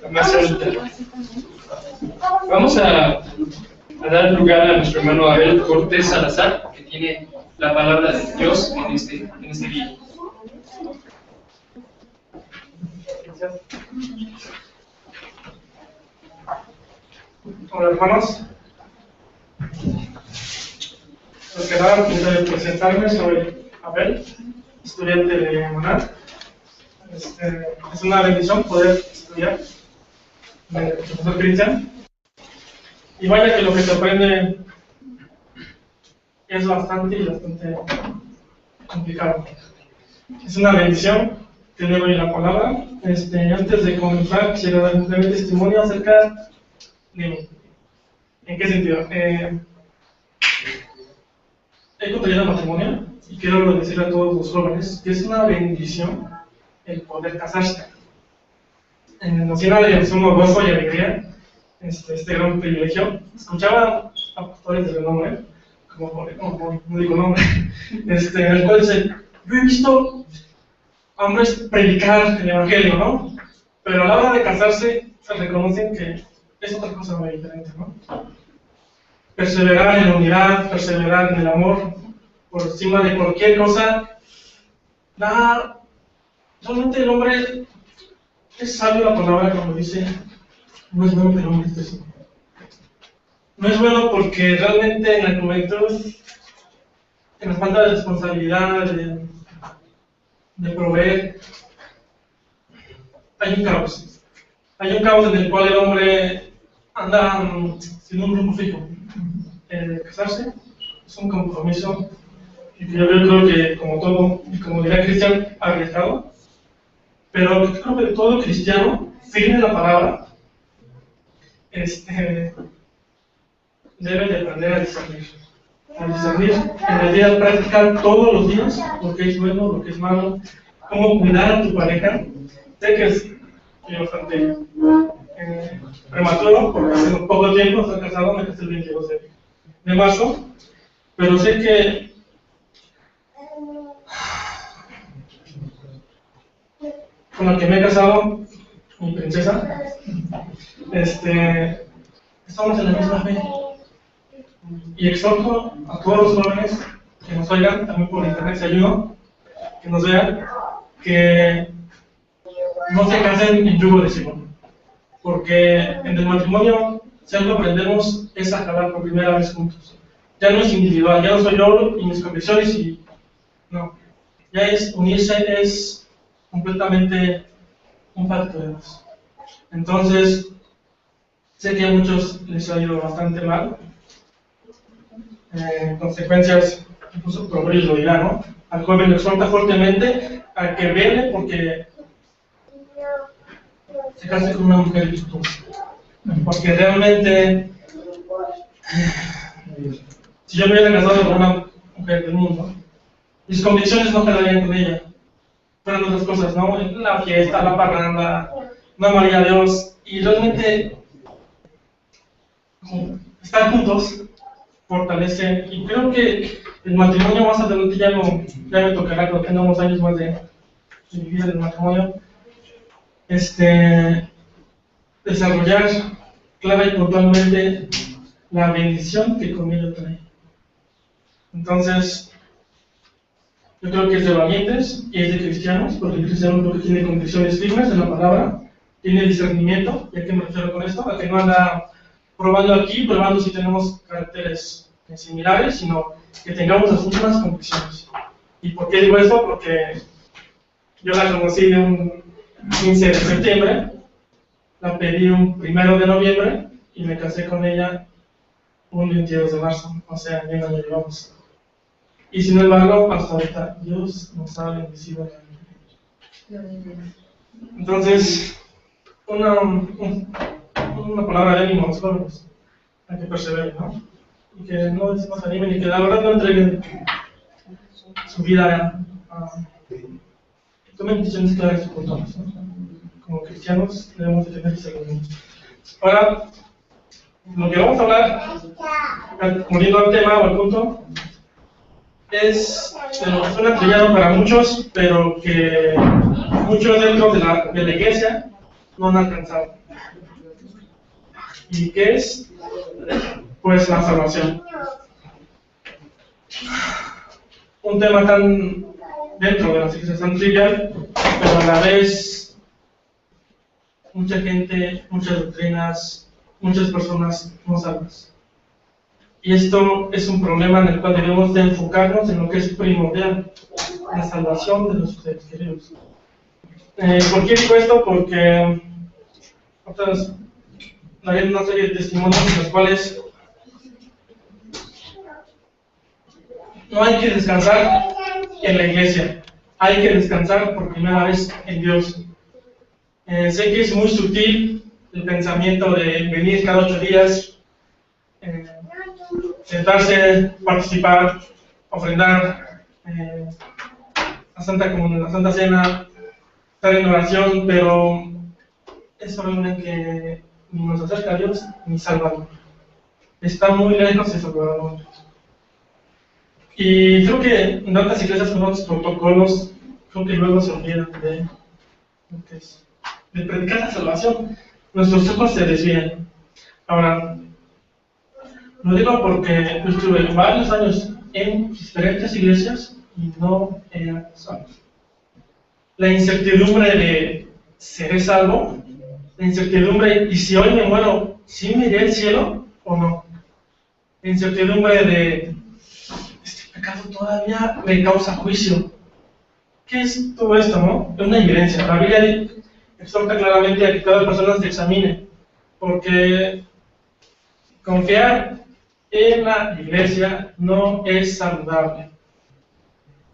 más alta. Vamos a dar lugar a nuestro hermano Abel Cortés Salazar, que tiene la palabra de Dios en este día. Hola hermanos, lo que nada, quiero presentarme, soy Abel, estudiante de MONAD. Es una bendición poder estudiar con el profesor Cristian. Y vaya que lo que se aprende es bastante complicado. Es una bendición tener hoy la palabra. Antes de comenzar, quisiera dar un breve testimonio acerca de mí. ¿En qué sentido? He contraído matrimonio y quiero decirle a todos los jóvenes que es una bendición el poder casarse. Nos llena de sumo gozo y alegría este gran privilegio. Escuchaba a pastores de renombre, como no digo nombre, en el cual dice: yo he visto hombres predicar el evangelio, ¿no? Pero a la hora de casarse se reconocen que es otra cosa muy diferente, ¿no? Perseverar en la unidad, perseverar en el amor, por encima de cualquier cosa. Realmente el hombre es sabio la palabra cuando dice: no es bueno que el hombre esté solo. No es bueno porque realmente en la juventud, en la falta de responsabilidad, de proveer, hay un caos. Hay un caos en el cual el hombre anda sin un rumbo fijo. Casarse es un compromiso, y yo creo que, como todo, y como diría Cristian, arriesgado, pero creo que todo cristiano firme en la palabra debe de aprender a discernir. En la vida práctica todos los días lo que es bueno, lo que es malo, cómo cuidar a tu pareja. Sé que es bastante prematuro, porque hace poco tiempo estoy casado, me casé el 22 de marzo, pero sé que con la que me he casado, mi princesa, estamos en la misma fe. Y exhorto a todos los jóvenes que nos oigan, también por internet se ayuda, que nos vean, que no se casen en yugo desigual. Porque en el matrimonio, si algo aprendemos, es a jalar por primera vez juntos. Ya no es individual, ya no soy yo y mis convicciones no. Ya es unirse, es completamente un pacto de Dios. Entonces, sé que a muchos les ha ido bastante mal. Consecuencias, incluso Proverbios lo dirá, ¿no? Al joven lo exhorta fuertemente a que vele porque se case con una mujer virtuosa. Porque realmente, si yo me hubiera casado con una mujer del mundo, mis convicciones no quedarían con ella. Fueron otras cosas, ¿no? La fiesta, la parranda, no amaría a Dios. Y realmente, estar juntos fortalece. Y creo que el matrimonio más adelante ya me tocará cuando tengamos años más de vivir el matrimonio. Desarrollar clara y puntualmente la bendición que con ello trae. Entonces, yo creo que es de valientes y es de cristianos, porque el cristiano creo que tiene convicciones firmes en la palabra, tiene discernimiento. ¿Y a qué me refiero con esto? A que no anda probando si tenemos caracteres similares, sino que tengamos las mismas convicciones. ¿Y por qué digo esto? Porque yo la conocí de un 15 de septiembre, la pedí un 1 de noviembre y me casé con ella un 22 de marzo, o sea, ni un año llevamos. Y sin embargo, hasta ahorita Dios nos ha bendecido. Entonces, una palabra de ánimo a los jóvenes, a que perseveren, ¿no? Y que no se animen y que la verdad no entreguen su vida tomen decisiones claras y puntuales, ¿no? Como cristianos debemos de tener ese camino. Ahora, lo que vamos a hablar, volviendo al tema o al punto, es de lo que suena trillado para muchos, pero que muchos dentro de la iglesia no han alcanzado. ¿Y qué es? Pues la salvación. Un tema tan dentro de las iglesias tan trivial, pero a la vez mucha gente, muchas doctrinas, muchas personas no salvas. Y esto es un problema en el cual debemos de enfocarnos en lo que es primordial, la salvación de los seres queridos. ¿Por qué digo esto? Porque daré una serie de testimonios en los cuales no hay que descansar en la iglesia, hay que descansar por primera vez en Dios. Sé que es muy sutil el pensamiento de venir cada 8 días, sentarse, participar, ofrendar la Santa Comunión, la Santa Cena, estar en oración, pero eso realmente ni nos acerca a Dios ni salva. Está muy lejos de salvar. Y creo que en otras iglesias con otros protocolos, creo que luego se olvidan de predicar la salvación. Nuestros ojos se desvían. Ahora, lo digo porque yo estuve varios años en diferentes iglesias y no era salvo. La incertidumbre de ¿seré salvo? La incertidumbre, ¿y si hoy me muero, sí me iré al cielo o no? La incertidumbre de ¿este pecado todavía me causa juicio? ¿Qué es todo esto, no? Es una evidencia. La Biblia exhorta claramente a que cada persona se examine, porque confiar en la iglesia no es saludable.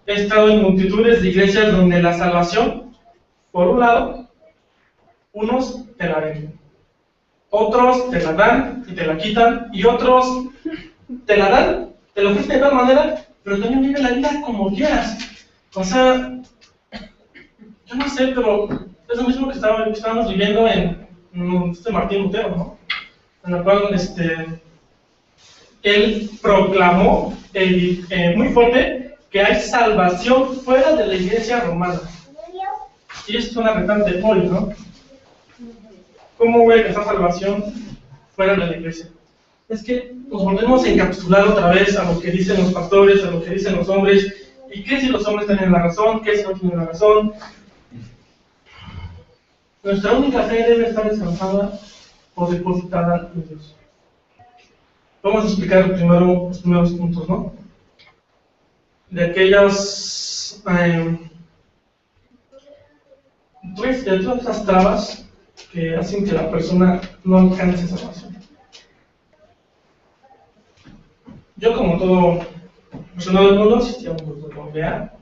He estado en multitudes de iglesias donde la salvación, por un lado, unos te la venden, otros te la dan y te la quitan, y otros te la dan, te la ofrecen de tal manera, pero también vive la vida como quieras. O sea, yo no sé, pero es lo mismo que estábamos viviendo en Martín Lutero, ¿no? En la cual él proclamó muy fuerte que hay salvación fuera de la iglesia romana. Y esto es una retante hoy, ¿no? ¿Cómo voy a alcanzar salvación fuera de la iglesia? Es que nos volvemos a encapsular otra vez a lo que dicen los pastores, a lo que dicen los hombres. ¿Y qué si los hombres tienen la razón? ¿Qué si no tienen la razón? Nuestra única fe debe estar descansada o depositada en Dios. Vamos a explicar primero los primeros puntos, ¿no? De aquellas de todas esas trabas que hacen que la persona no alcance salvación. Yo, como todo personal del mundo, asistí a un curso de confianza,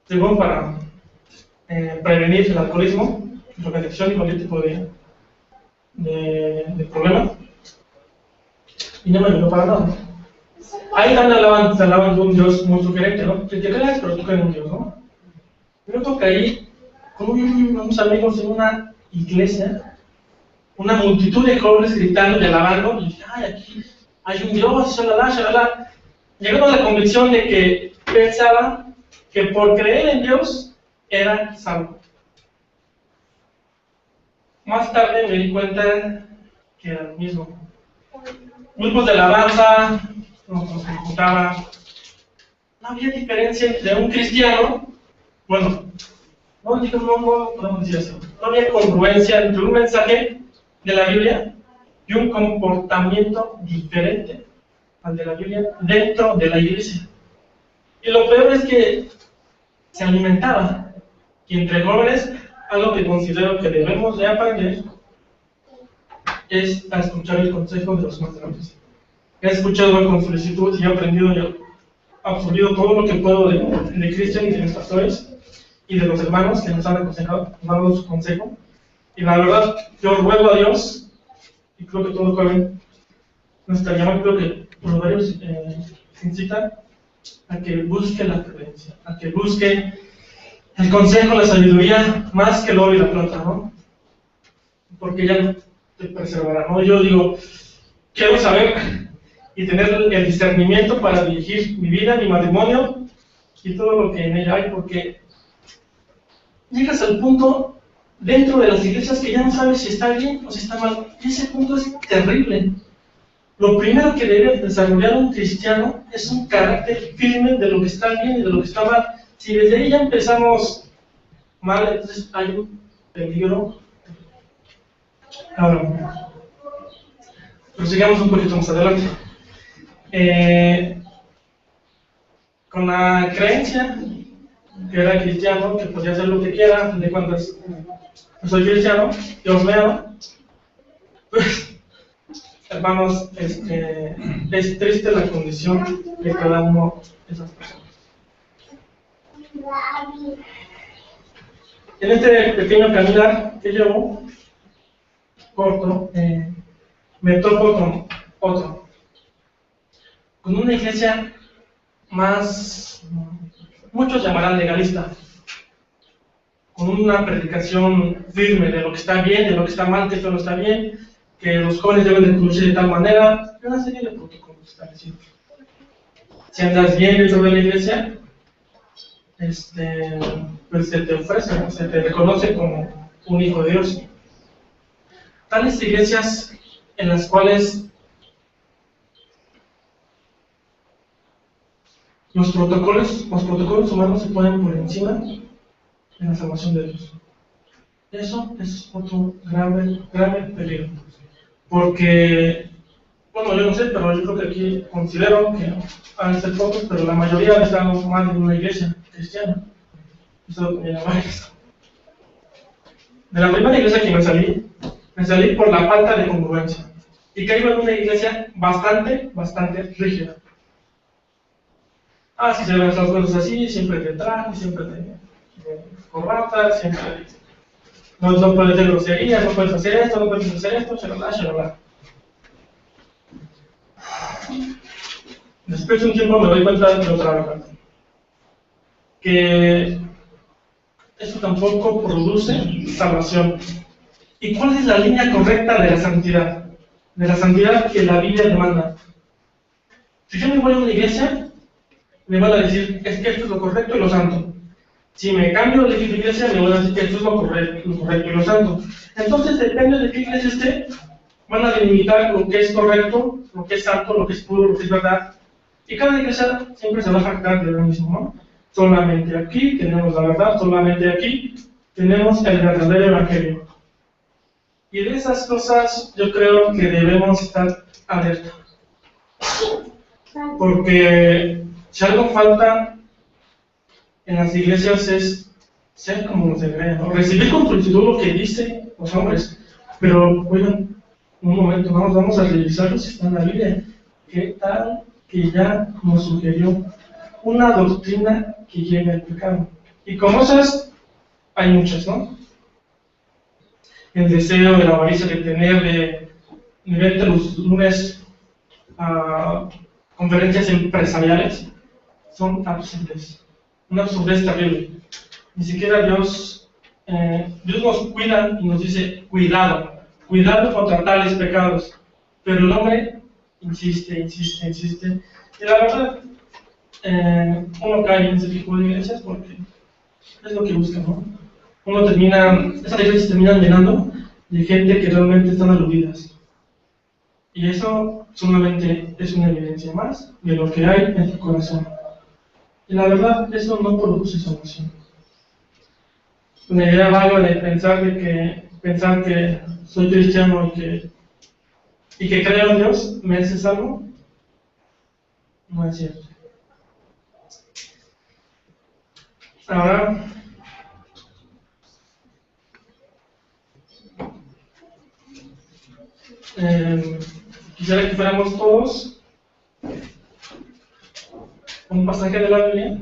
según para prevenir el alcoholismo, drogadicción y cualquier tipo de problema, y no me ayudó para nada. Ahí también se hablaban de un Dios muy sugerente, ¿no? Que te creas, pero tú crees en un Dios, ¿no? Yo creo que ahí, con unos amigos en una iglesia, una multitud de jóvenes gritando y alabando, y dije, ay, aquí hay un Dios, shalala, shalala. Llegaron a la convicción de que pensaba que por creer en Dios era salvo. Más tarde me di cuenta que era lo mismo. Grupos de alabanza, nos juntaba. No había diferencia entre un cristiano, bueno, no podemos decir eso. No había congruencia entre un mensaje de la Biblia y un comportamiento diferente al de la Biblia dentro de la iglesia. Y lo peor es que se alimentaba. Y entre jóvenes, algo que considero que debemos de aprender es a escuchar el consejo de los más grandes. He escuchado con solicitud y he aprendido y absorbido todo lo que puedo de Cristian y de mis pastores y de los hermanos que nos han aconsejado, nos han dado su consejo. Y la verdad, yo ruego a Dios, y creo que todo joven, nuestra llamada, creo que por varios incita a que busque la prudencia, a que busque el consejo, la sabiduría, más que el oro y la plata, ¿no? Porque ya te preservará, ¿no? Yo digo, quiero saber y tener el discernimiento para dirigir mi vida, mi matrimonio y todo lo que en ella hay, porque llegas al punto dentro de las iglesias que ya no sabes si está bien o si está mal. Y ese punto es terrible. Lo primero que debe desarrollar un cristiano es un carácter firme de lo que está bien y de lo que está mal. Si desde ahí ya empezamos mal, entonces hay un peligro. Ahora, prosigamos un poquito más adelante. Con la creencia que era cristiano, que podía hacer lo que quiera, de cuentas, no soy cristiano, Dios me ama, pues, hermanos, es triste la condición de cada uno de esas personas. En este pequeño caminar que llevo, corto, me topo con una iglesia más, muchos llamarán legalista, con una predicación firme de lo que está bien, de lo que está mal, que esto no está bien, que los jóvenes deben de conducir de tal manera, una serie de protocolos establecidos. Si andas bien dentro de la iglesia, pues se te ofrece, se te reconoce como un hijo de Dios. Tales iglesias en las cuales los protocolos humanos se ponen por encima de la salvación de Dios. Eso es otro grave peligro. Porque, bueno, yo no sé, pero yo creo que aquí considero que han de ser pocos, pero la mayoría han estado mal en una iglesia cristiana. Eso también es varias. De la primera iglesia que me salí por la falta de congruencia. Y caigo en una iglesia bastante rígida. Si se ven las cosas así, siempre te traje, siempre te corbata, siempre no puedes hacer groserías, no puedes hacer esto, shalala. Después de un tiempo me doy cuenta de otra verdad, que esto tampoco produce salvación. ¿Y cuál es la línea correcta de la santidad? De la santidad que la Biblia demanda. Si yo me voy a una iglesia, me van a decir, es que esto es lo correcto y lo santo. Si me cambio de iglesia, me van a decir que esto es lo correcto y lo santo. Entonces, depende de qué iglesia esté, van a delimitar lo que es correcto, lo que es santo, lo que es puro, lo que es verdad. Y cada iglesia siempre se va a jactar de lo mismo, ¿no? Solamente aquí tenemos la verdad, solamente aquí tenemos el verdadero evangelio. Y de esas cosas yo creo que debemos estar alerta. Porque si algo falta en las iglesias es ser como se cree, ¿no? Recibir con solicitud lo que dicen los hombres. Pero, oigan, un momento, vamos a revisar si está en la Biblia. ¿Qué tal que ya nos sugirió una doctrina que lleve al pecado? Y como esas, hay muchas, ¿no? El deseo, de la avaricia de tener, de verte los lunes a conferencias empresariales, son absurdes. Una absurdez terrible. Ni siquiera Dios nos cuida y nos dice, cuidado contra tales pecados. Pero el hombre insiste. Y la verdad, uno cae en ese tipo de iglesias porque es lo que busca, ¿no? Esas iglesias terminan llenando de gente que realmente están aludidas. Y eso solamente es una evidencia más de lo que hay en tu corazón. Y la verdad, eso no produce salvación. Una idea vaga de pensar que soy cristiano y que creo en Dios me hace salvo, no es cierto. Ahora, quisiera que fuéramos todos un pasaje de la Biblia,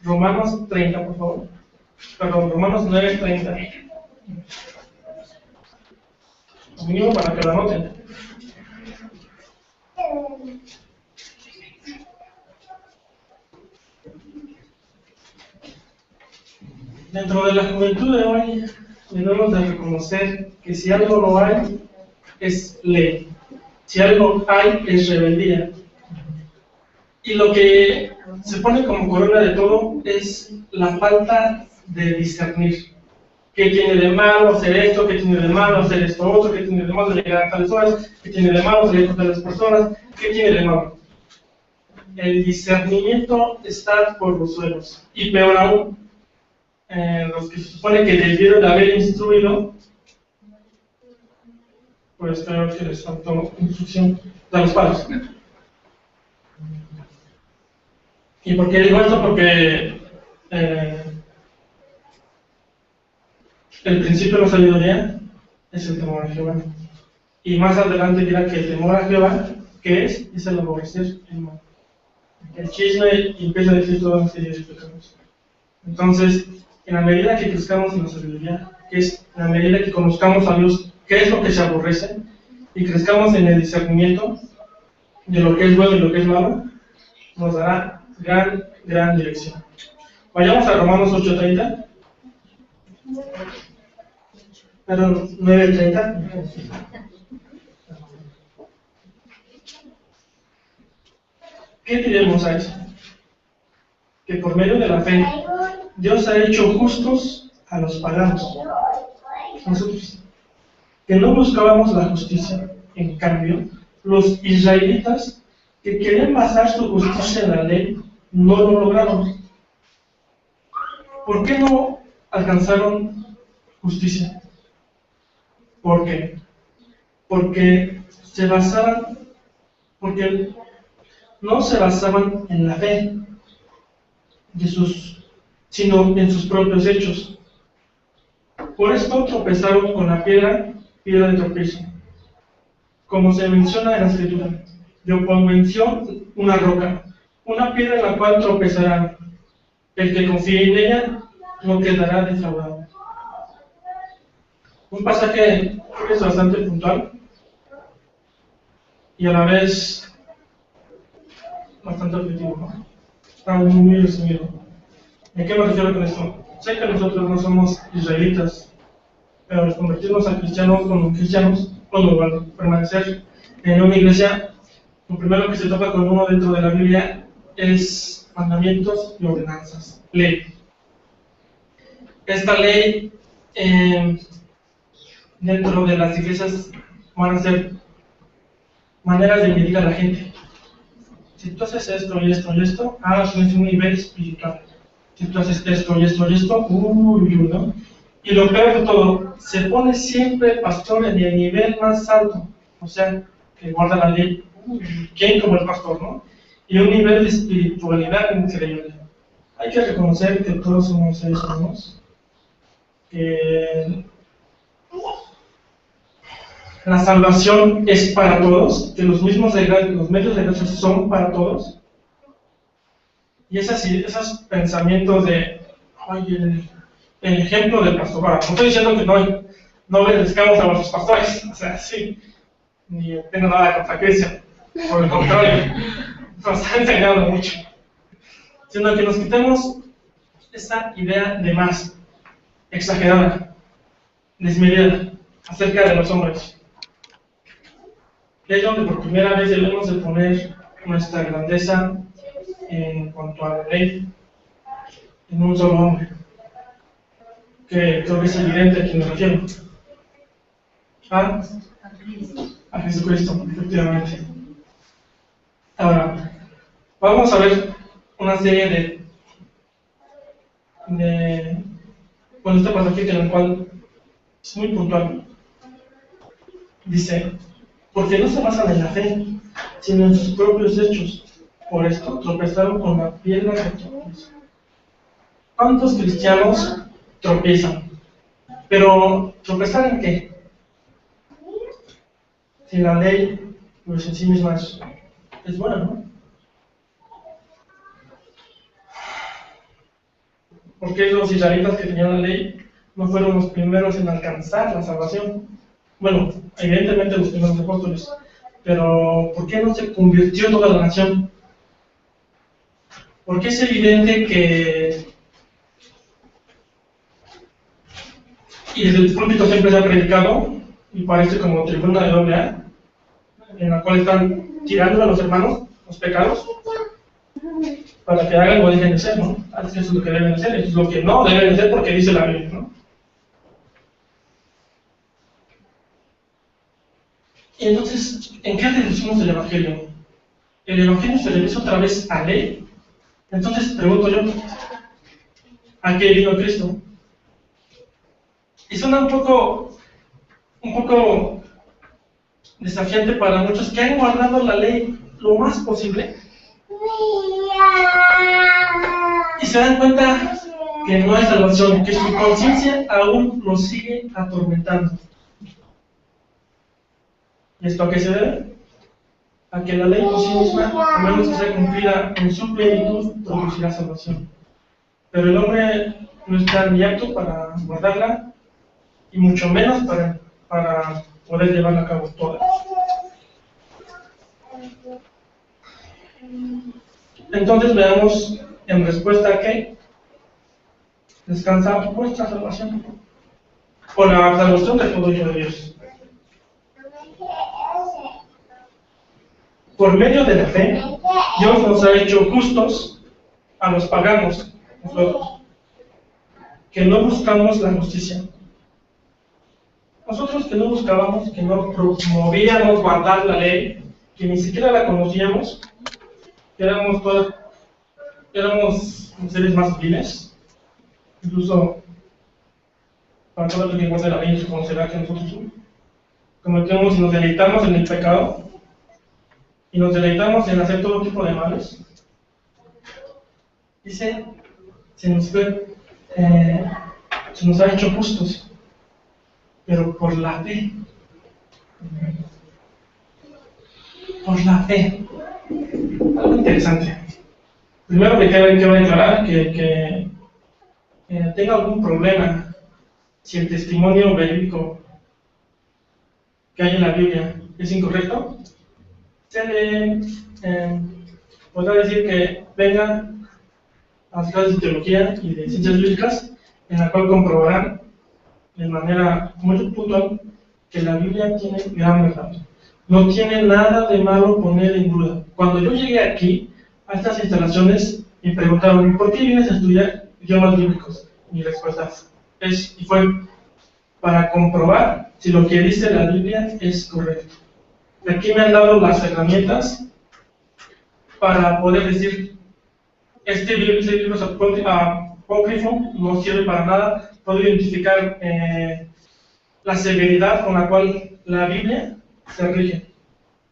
Romanos 30, por favor. Perdón, Romanos 9:30. Mínimo para que lo anoten. Dentro de la juventud de hoy, debemos de reconocer que si algo no hay, es ley. Si algo hay, es rebeldía. Y lo que se pone como corona de todo es la falta de discernir. ¿Qué tiene de malo hacer esto? ¿Qué tiene de malo hacer esto otro? ¿Qué tiene de malo llegar a tales horas? ¿Qué tiene de malo salir con tales personas? ¿Qué tiene de malo? El discernimiento está por los suelos. Y peor aún, los que se supone que debieron haber instruido, pues creo que les faltó instrucción de los padres. ¿Y por qué digo esto? Porque el principio de la sabiduría es el temor a Jehová. Y más adelante dirá que el temor a Jehová, ¿qué es? Es el aborrecer el mal. El chisme empieza a decir toda una serie de pecados. Entonces, en la medida que crezcamos en la sabiduría, que es en la medida que conozcamos a Dios, qué es lo que se aborrece, y crezcamos en el discernimiento de lo que es bueno y lo que es malo, nos dará gran dirección. Vayamos a Romanos 8:30. Perdón, 9:30. ¿Qué diremos a eso? Que por medio de la fe, Dios ha hecho justos a los paganos. Nosotros, que no buscábamos la justicia, en cambio, los israelitas que querían basar su justicia en la ley, no lo lograron. ¿Por qué no alcanzaron justicia? ¿Por qué? Porque no se basaban en la fe, sino en sus propios hechos. Por esto tropezaron con la piedra de tropiezo. Como se menciona en la Escritura, yo pongo en Sión una roca, una piedra en la cual tropezarán. El que confíe en ella no quedará defraudado. Un pasaje que es bastante puntual y a la vez bastante objetivo, ¿no? Está muy resumido. ¿De qué me refiero con esto? Sé que nosotros no somos israelitas, pero al convertirnos a cristianos, bueno, permanecer en una iglesia, lo primero que se toca con uno dentro de la Biblia es mandamientos y ordenanzas, ley. Esta ley, dentro de las iglesias, van a ser maneras de medir a la gente. Si tú haces esto y esto y esto, tienes un nivel espiritual. Si tú haces esto y esto y esto, ¿no? Y lo peor de todo, se pone siempre el pastor en el nivel más alto, o sea, que guarda la ley, ¿quién como el pastor, no? Y un nivel de espiritualidad increíble. Hay que reconocer que todos somos seres humanos, que la salvación es para todos, que los medios de gracia son para todos, y esos pensamientos de, oye, el ejemplo del pastor, no estoy diciendo que no obedezcamos a nuestros pastores, o sea, sí, ni tengo nada contra Cristian, por el contrario, nos ha enseñado mucho, sino que nos quitemos esa idea de más, exagerada, desmedida, acerca de los hombres. Es donde por primera vez debemos de poner nuestra grandeza en cuanto a la ley en un solo hombre, que creo que es evidente a quien me refiero. A Jesucristo, efectivamente. Ahora, vamos a ver una serie bueno, este pasaje en el cual es muy puntual. Dice, porque no se basan en la fe, sino en sus propios hechos. Por esto tropezaron con la piedra de tropiezo. ¿Cuántos cristianos tropiezan? Pero, ¿tropezar en qué? Si la ley, pues en sí misma es buena, ¿no? Porque los israelitas que tenían la ley no fueron los primeros en alcanzar la salvación. Bueno, evidentemente los primeros apóstoles, pero ¿por qué no se convirtió toda la nación? Porque es evidente que, y desde el púlpito siempre se ha predicado, y parece como tribuna de AA, en la cual están tirando a los hermanos los pecados, para que hagan o dejen de ser, ¿no? Eso es lo que deben hacer, eso es lo que no deben hacer porque dice la Biblia, ¿no? Y entonces, ¿en qué reducimos el Evangelio? ¿El Evangelio se reduce otra vez a ley? Entonces, pregunto yo, ¿a qué vino Cristo? Y suena un poco desafiante para muchos que han guardado la ley lo más posible y se dan cuenta que no hay salvación, que su conciencia aún los sigue atormentando. ¿Y esto a qué se debe? A que la ley por sí misma, a menos que sea cumplida en su plenitud, producirá salvación. Pero el hombre no está ni apto para guardarla, y mucho menos para poder llevarla a cabo toda. Entonces veamos en respuesta a qué descansa vuestra salvación, o la salvación del pueblo de Dios. Por medio de la fe, Dios nos ha hecho justos a los paganos, nosotros, que no buscamos la justicia. Nosotros que no buscábamos, que no promovíamos guardar la ley, que ni siquiera la conocíamos, éramos seres más viles, incluso para todo el que guarde la ley se conocerá que nosotros cometemos y nos deleitamos en el pecado, y nos deleitamos en hacer todo tipo de males. Dice, se nos ha hecho justos, pero por la fe. Por la fe. Algo interesante. Primero que quiero declarar que tenga algún problema si el testimonio verídico que hay en la Biblia es incorrecto, se le podrá decir que venga a las clases de teología y de ciencias bíblicas, en la cual comprobarán de manera muy puntual que la Biblia tiene gran verdad. No tiene nada de malo poner en duda. Cuando yo llegué aquí, a estas instalaciones, me preguntaron, ¿por qué vienes a estudiar idiomas bíblicos? Mi respuesta fue para comprobar si lo que dice la Biblia es correcto. Aquí me han dado las herramientas para poder decir, este libro es apócrifo, no sirve para nada. Puedo identificar la severidad con la cual la Biblia se rige.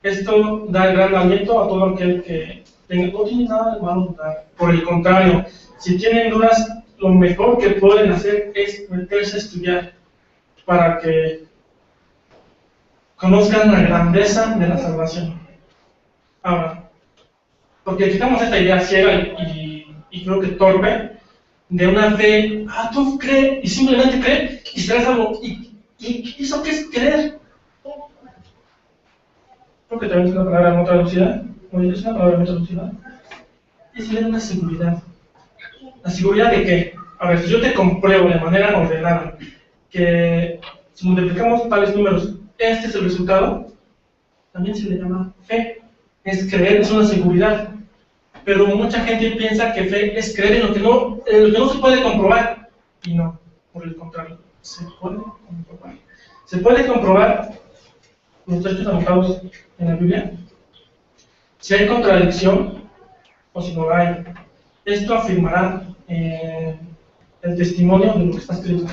Esto da gran aliento a todo aquel que no tiene nada de malo dudar. Por el contrario, si tienen dudas, lo mejor que pueden hacer es meterse a estudiar para que conozcan la grandeza de la salvación. Ahora, porque quitamos esta idea ciega y creo que torpe de una fe, tú crees y simplemente crees y serás algo. ¿Y eso qué es creer? Creo que también es una palabra no traducida, es una palabra no traducida. Es tener una seguridad. ¿La seguridad de qué? A ver, si yo te compruebo de manera ordenada que si multiplicamos tales números, este es el resultado, también se le llama fe. Es creer, es una seguridad. Pero mucha gente piensa que fe es creer en lo que no se puede comprobar. Y no, por el contrario, se puede comprobar. Se puede comprobar los textos anotados en la Biblia si hay contradicción o si no hay. Esto afirmará el testimonio de lo que está escrito,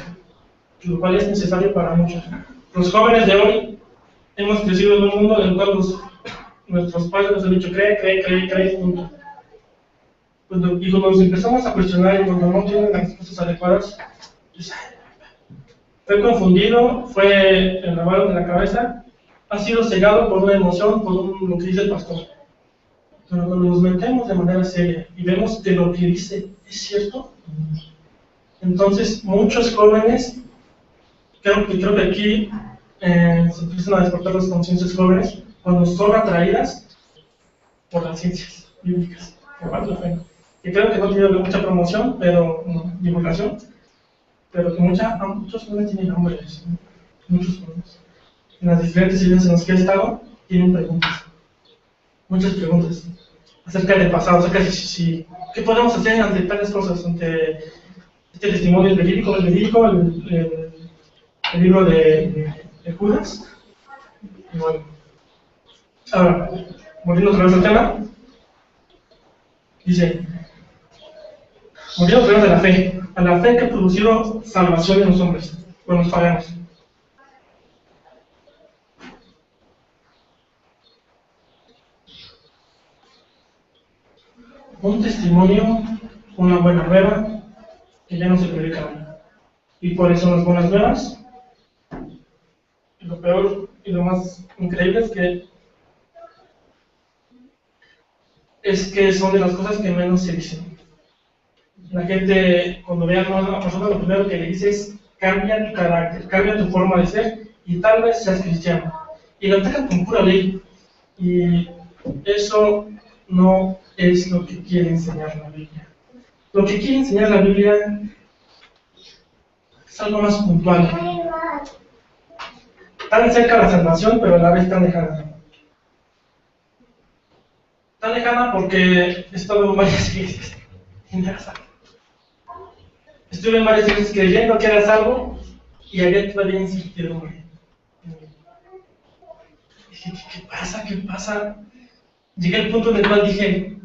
lo cual es necesario para muchos. Los jóvenes de hoy hemos crecido en un mundo en el cual nuestros padres nos han dicho cree, punto. Y cuando nos empezamos a cuestionar y cuando no tienen las respuestas adecuadas, fue confundido, fue lavado de la cabeza, ha sido cegado por una emoción, por lo que dice el pastor. Pero cuando nos metemos de manera seria y vemos que lo que dice es cierto, entonces muchos jóvenes, creo que aquí se empiezan a despertar las conciencias jóvenes cuando son atraídas por las ciencias bíblicas, que vale la pena. Que creo que no tiene mucha promoción, pero divulgación, pero que muchos jóvenes tienen hambre de eso, muchos jóvenes. En las diferentes iglesias en las que he estado, tienen preguntas, muchas preguntas, acerca del pasado, acerca de qué podemos hacer ante tales cosas, ante este testimonio verídico, el libro de Judas. Y bueno, Ahora, volviendo otra vez al tema, dice, volviendo otra vez a la fe que ha producido salvación en los hombres, o en los paganos. Un testimonio, una buena nueva, que ya no se predica. Y por eso las buenas nuevas, y lo peor y lo más increíble es que son de las cosas que menos se dicen. La gente, cuando ve a una persona, lo primero que le dice es: cambia tu carácter, cambia tu forma de ser, y tal vez seas cristiano. Y lo atacan con pura ley. Y eso no es lo que quiere enseñar la Biblia. Lo que quiere enseñar la Biblia es algo más puntual. Tan cerca de la salvación, pero a la vez tan lejana. Tan lejana porque he estado en varias iglesias y no era salvo. Estuve en varias iglesias creyendo que era salvo y había todavía incertidumbre. Dije, ¿qué pasa? ¿Qué pasa? Llegué al punto en el cual dije: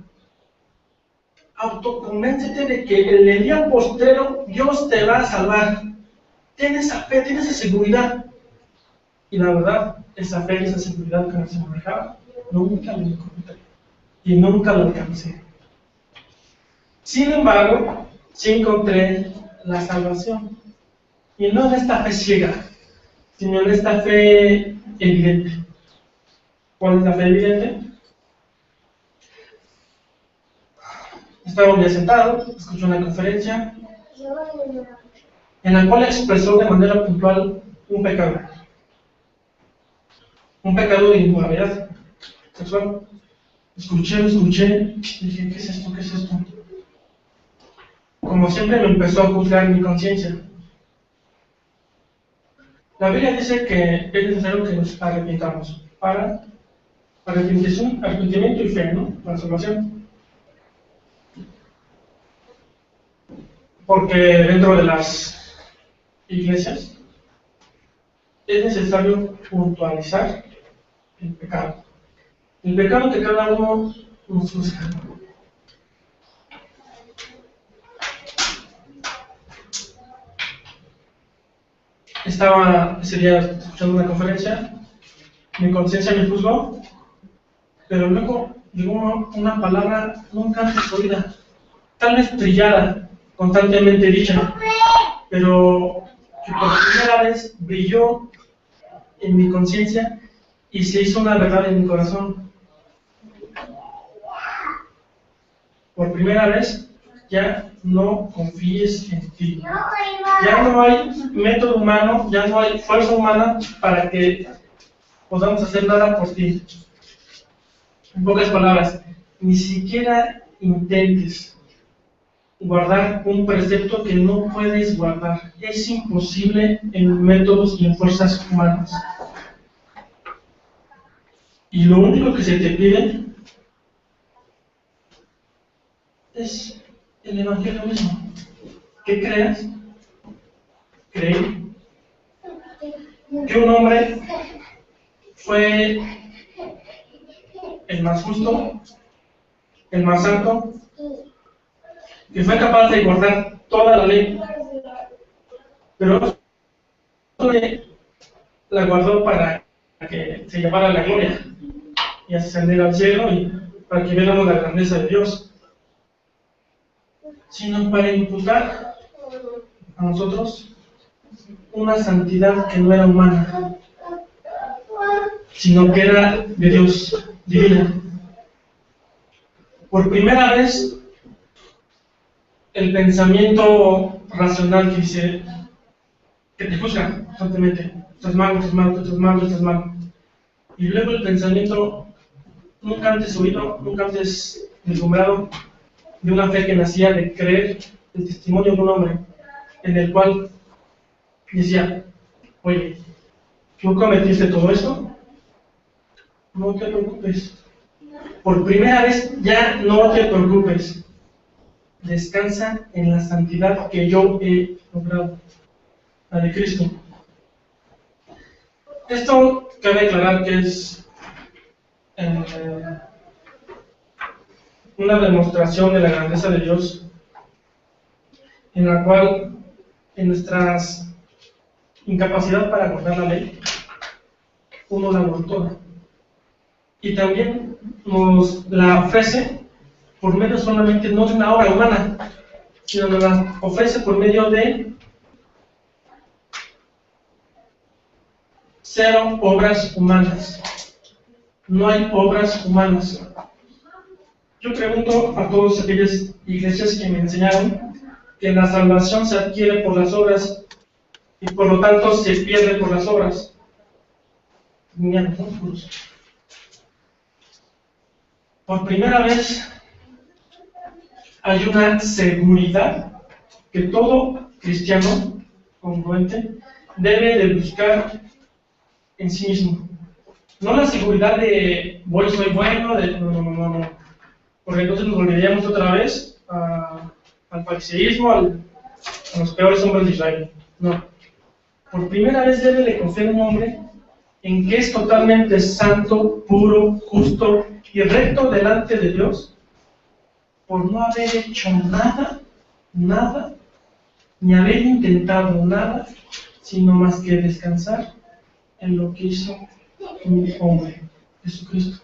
autoconvéncete de que en el día postrero Dios te va a salvar. Ten esa fe, ten esa seguridad. Y la verdad, esa fe y esa seguridad que se manejaba, nunca lo encontré. Y nunca lo alcancé. Sin embargo, sí encontré la salvación. Y no en esta fe ciega, sino en esta fe evidente. ¿Cuál es la fe evidente? Estaba un día sentado, escuché una conferencia en la cual expresó de manera puntual un pecado. Un pecado de inmoralidad sexual. Escuché, dije: ¿qué es esto? ¿Qué es esto? Como siempre, me empezó a juzgar mi conciencia. La Biblia dice que es necesario que nos arrepintamos para arrepentimiento y fe, ¿no? Para salvación. Porque dentro de las iglesias es necesario puntualizar el pecado. El pecado que cada uno nos juzga. Estaba ese día escuchando una conferencia, mi conciencia me juzgó, pero luego llegó una palabra nunca antes oída, tal vez trillada, constantemente dicha, pero que por primera vez brilló en mi conciencia y se hizo una verdad en mi corazón. Por primera vez, ya no confíes en ti. Ya no hay método humano, ya no hay fuerza humana para que podamos hacer nada por ti. En pocas palabras, ni siquiera intentes guardar un precepto que no puedes guardar. Es imposible en métodos y en fuerzas humanas. Y lo único que se te pide es el Evangelio mismo. ¿Qué creas? Creer que un hombre fue el más justo, el más santo, que fue capaz de guardar toda la ley, pero no la guardó para que se llevara la gloria y ascendiera al cielo y para que viéramos la grandeza de Dios, sino para imputar a nosotros una santidad que no era humana, sino que era de Dios, divina. Por primera vez, el pensamiento racional que dice, que te juzga constantemente: estás mal, estás mal, estás mal, estás mal. Y luego el pensamiento nunca antes oído, nunca antes vislumbrado, de una fe que nacía de creer el testimonio de un hombre, en el cual decía: oye, ¿tú cometiste todo esto? No te preocupes. Por primera vez, ya no te preocupes. Descansa en la santidad que yo he logrado, la de Cristo. Esto cabe aclarar que es una demostración de la grandeza de Dios, en la cual, en nuestra incapacidad para guardar la ley, uno la guardó toda. Y también nos la ofrece por medio solamente, no de una obra humana, sino nos la ofrece por medio de 0 obras humanas. No hay obras humanas. Yo pregunto a todas aquellas iglesias que me enseñaron que la salvación se adquiere por las obras y por lo tanto se pierde por las obras. Por primera vez hay una seguridad que todo cristiano congruente debe de buscar en sí mismo. No la seguridad de soy bueno, no. Porque entonces nos volveríamos otra vez al fariseísmo, a los peores hombres de Israel. No. Por primera vez debe de confiar un hombre en que es totalmente santo, puro, justo y recto delante de Dios, por no haber hecho nada, ni haber intentado nada, sino más que descansar en lo que hizo un hombre, Jesucristo.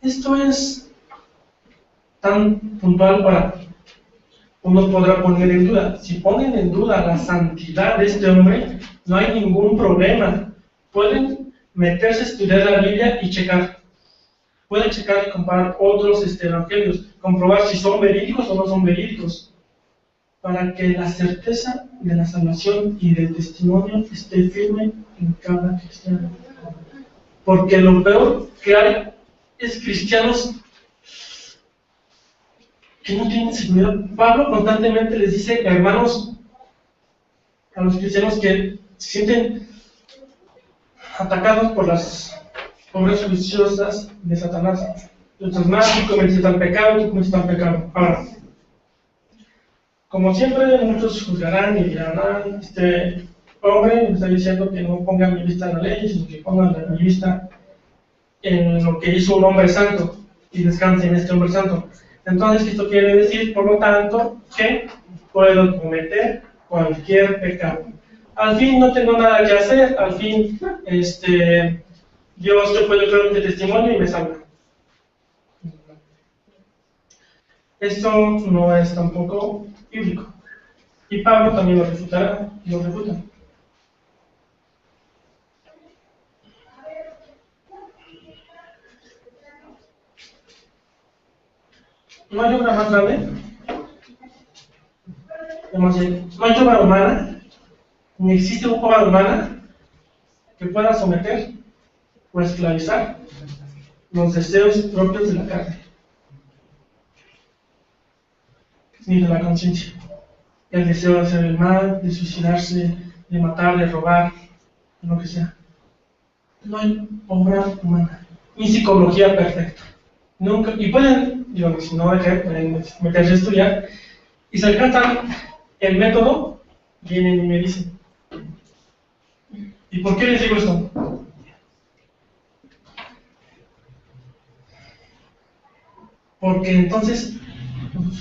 Esto es tan puntual para uno podrá poner en duda. Si ponen en duda la santidad de este hombre, no hay ningún problema. Pueden meterse a estudiar la Biblia y checar. Pueden checar y comparar otros evangelios, comprobar si son verídicos o no son verídicos, para que la certeza de la salvación y del testimonio esté firme en cada cristiano. Porque lo peor que hay es cristianos que no tienen seguridad. Pablo constantemente les dice, hermanos, a los cristianos que se sienten atacados por las obras juiciosas de Satanás. Entonces, tú cometiste tal pecado, tú cometiste tal pecado. Ahora, como siempre, muchos juzgarán y dirán, este hombre me está diciendo que no ponga mi vista en la ley, sino que ponga mi vista en lo que hizo un hombre santo y descanse en este hombre santo. Entonces, esto quiere decir, por lo tanto, que puedo cometer cualquier pecado. Al fin no tengo nada que hacer, al fin, Dios, yo puedo crear este testimonio y me salva. Esto no es tampoco bíblico. Y Pablo también lo refutará y lo refuta. No hay obra más grande, no hay obra humana, ni existe una obra humana que pueda someter o esclavizar los deseos propios de la carne, ni de la conciencia. El deseo de hacer el mal, de suicidarse, de matar, de robar, lo que sea. No hay obra humana, ni psicología perfecta. Nunca, y pueden, si no pueden meterse a estudiar, y se alcanzan el método, vienen y me dicen. ¿Y por qué les digo esto? Porque entonces,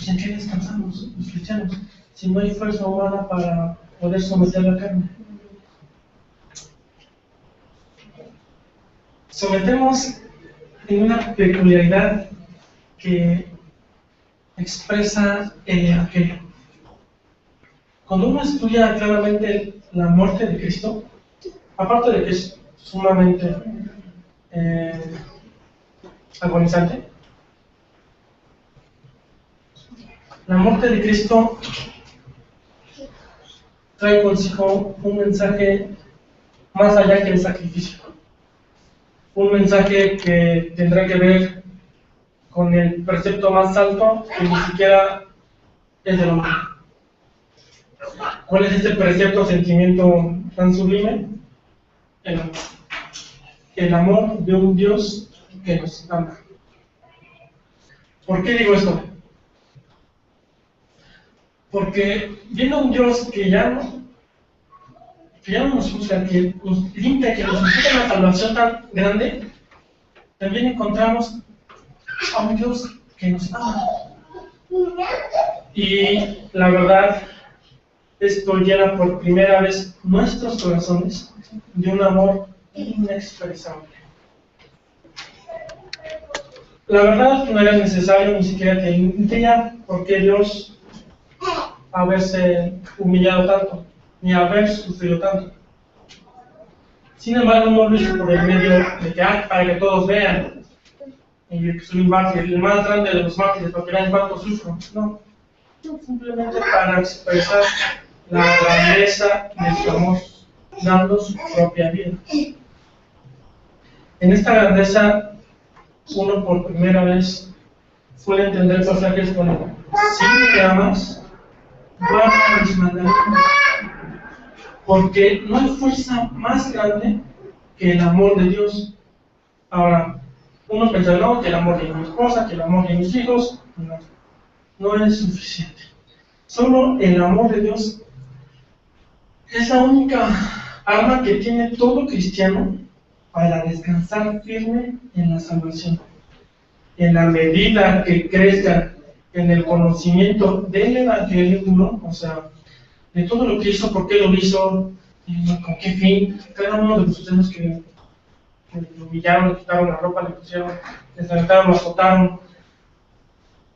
¿en qué descansamos los cristianos? Si no hay fuerza humana para poder someter la carne. Sometemos en una peculiaridad que expresa el Evangelio. Cuando uno estudia claramente la muerte de Cristo, aparte de que es sumamente agonizante, la muerte de Cristo trae consigo un mensaje más allá que el sacrificio. Un mensaje que tendrá que ver con el precepto más alto que ni siquiera es del hombre. ¿Cuál es este precepto, sentimiento tan sublime? El amor de un Dios que nos ama. ¿Por qué digo esto? Porque viendo un Dios que ya no nos juzga, que nos limpia, que nos implica una salvación tan grande, también encontramos a un Dios que nos ama. Y la verdad, esto llena por primera vez nuestros corazones de un amor inexpresable. La verdad no era necesario ni siquiera que entendía por qué Dios haberse humillado tanto, ni haber sufrido tanto. Sin embargo, no lo hizo por el medio de que, para que todos vean, y que soy un mártir, el más grande de los mártires, para que vean cuánto sufro. No, simplemente para expresar la grandeza de su amor, dando su propia vida. En esta grandeza, uno por primera vez puede entender pasajes como: si me amas, guarda mis mandamientos. Porque no hay fuerza más grande que el amor de Dios. Ahora, uno piensa, no, que el amor de mi esposa, que el amor de mis hijos, no es suficiente. Solo el amor de Dios es la única arma que tiene todo cristiano para descansar firme en la salvación. En la medida que crezca en el conocimiento del Evangelio puro, o sea, de todo lo que hizo, por qué lo hizo, con qué fin, cada uno de los sucesos que lo humillaron, le quitaron la ropa, le pusieron, le saltaron, lo azotaron,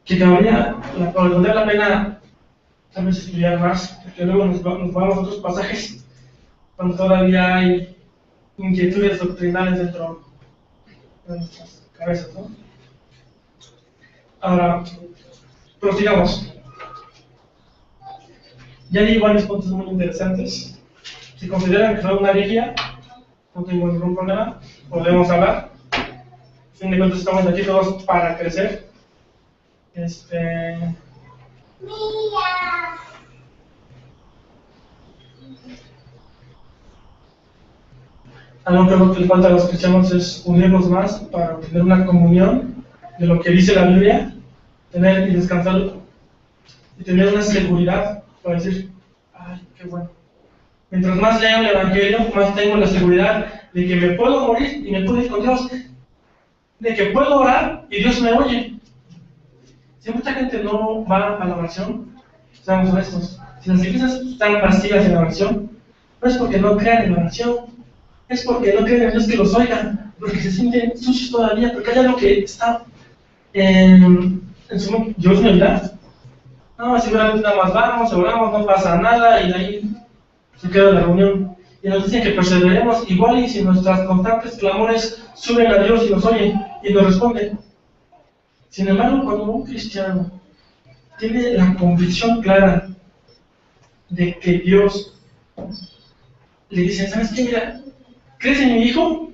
que valdría la pena tal vez estudiar más, porque luego nos vamos a otros pasajes cuando todavía hay inquietudes doctrinales dentro de nuestras cabezas, ¿no? Ahora, prosigamos. Ya di varios puntos muy interesantes. Si consideran que fue una herejía, no tengo ningún problema, podemos hablar. A fin de cuentas, estamos aquí todos para crecer. Algo que le falta a los cristianos es unirnos más para tener una comunión de lo que dice la Biblia, tener y descansar y tener una seguridad para decir: ay, qué bueno. Mientras más leo el Evangelio, más tengo la seguridad de que me puedo morir y me puedo ir con Dios, de que puedo orar y Dios me oye. Si mucha gente no va a la oración, seamos honestos, si las iglesias están vacías en la oración, no es porque no crean en la oración, es porque no creen en Dios que los oiga, porque se sienten sucios todavía, porque hay algo que está en su Dios me dirá. No, seguramente nada más vamos, oramos, no pasa nada, y de ahí se queda la reunión. Y nos dicen que perseveremos igual, y si nuestras constantes clamores suben a Dios y nos oye y nos responde. Sin embargo, cuando un cristiano tiene la convicción clara de que Dios le dice: ¿sabes qué? Mira, ¿crees en mi hijo?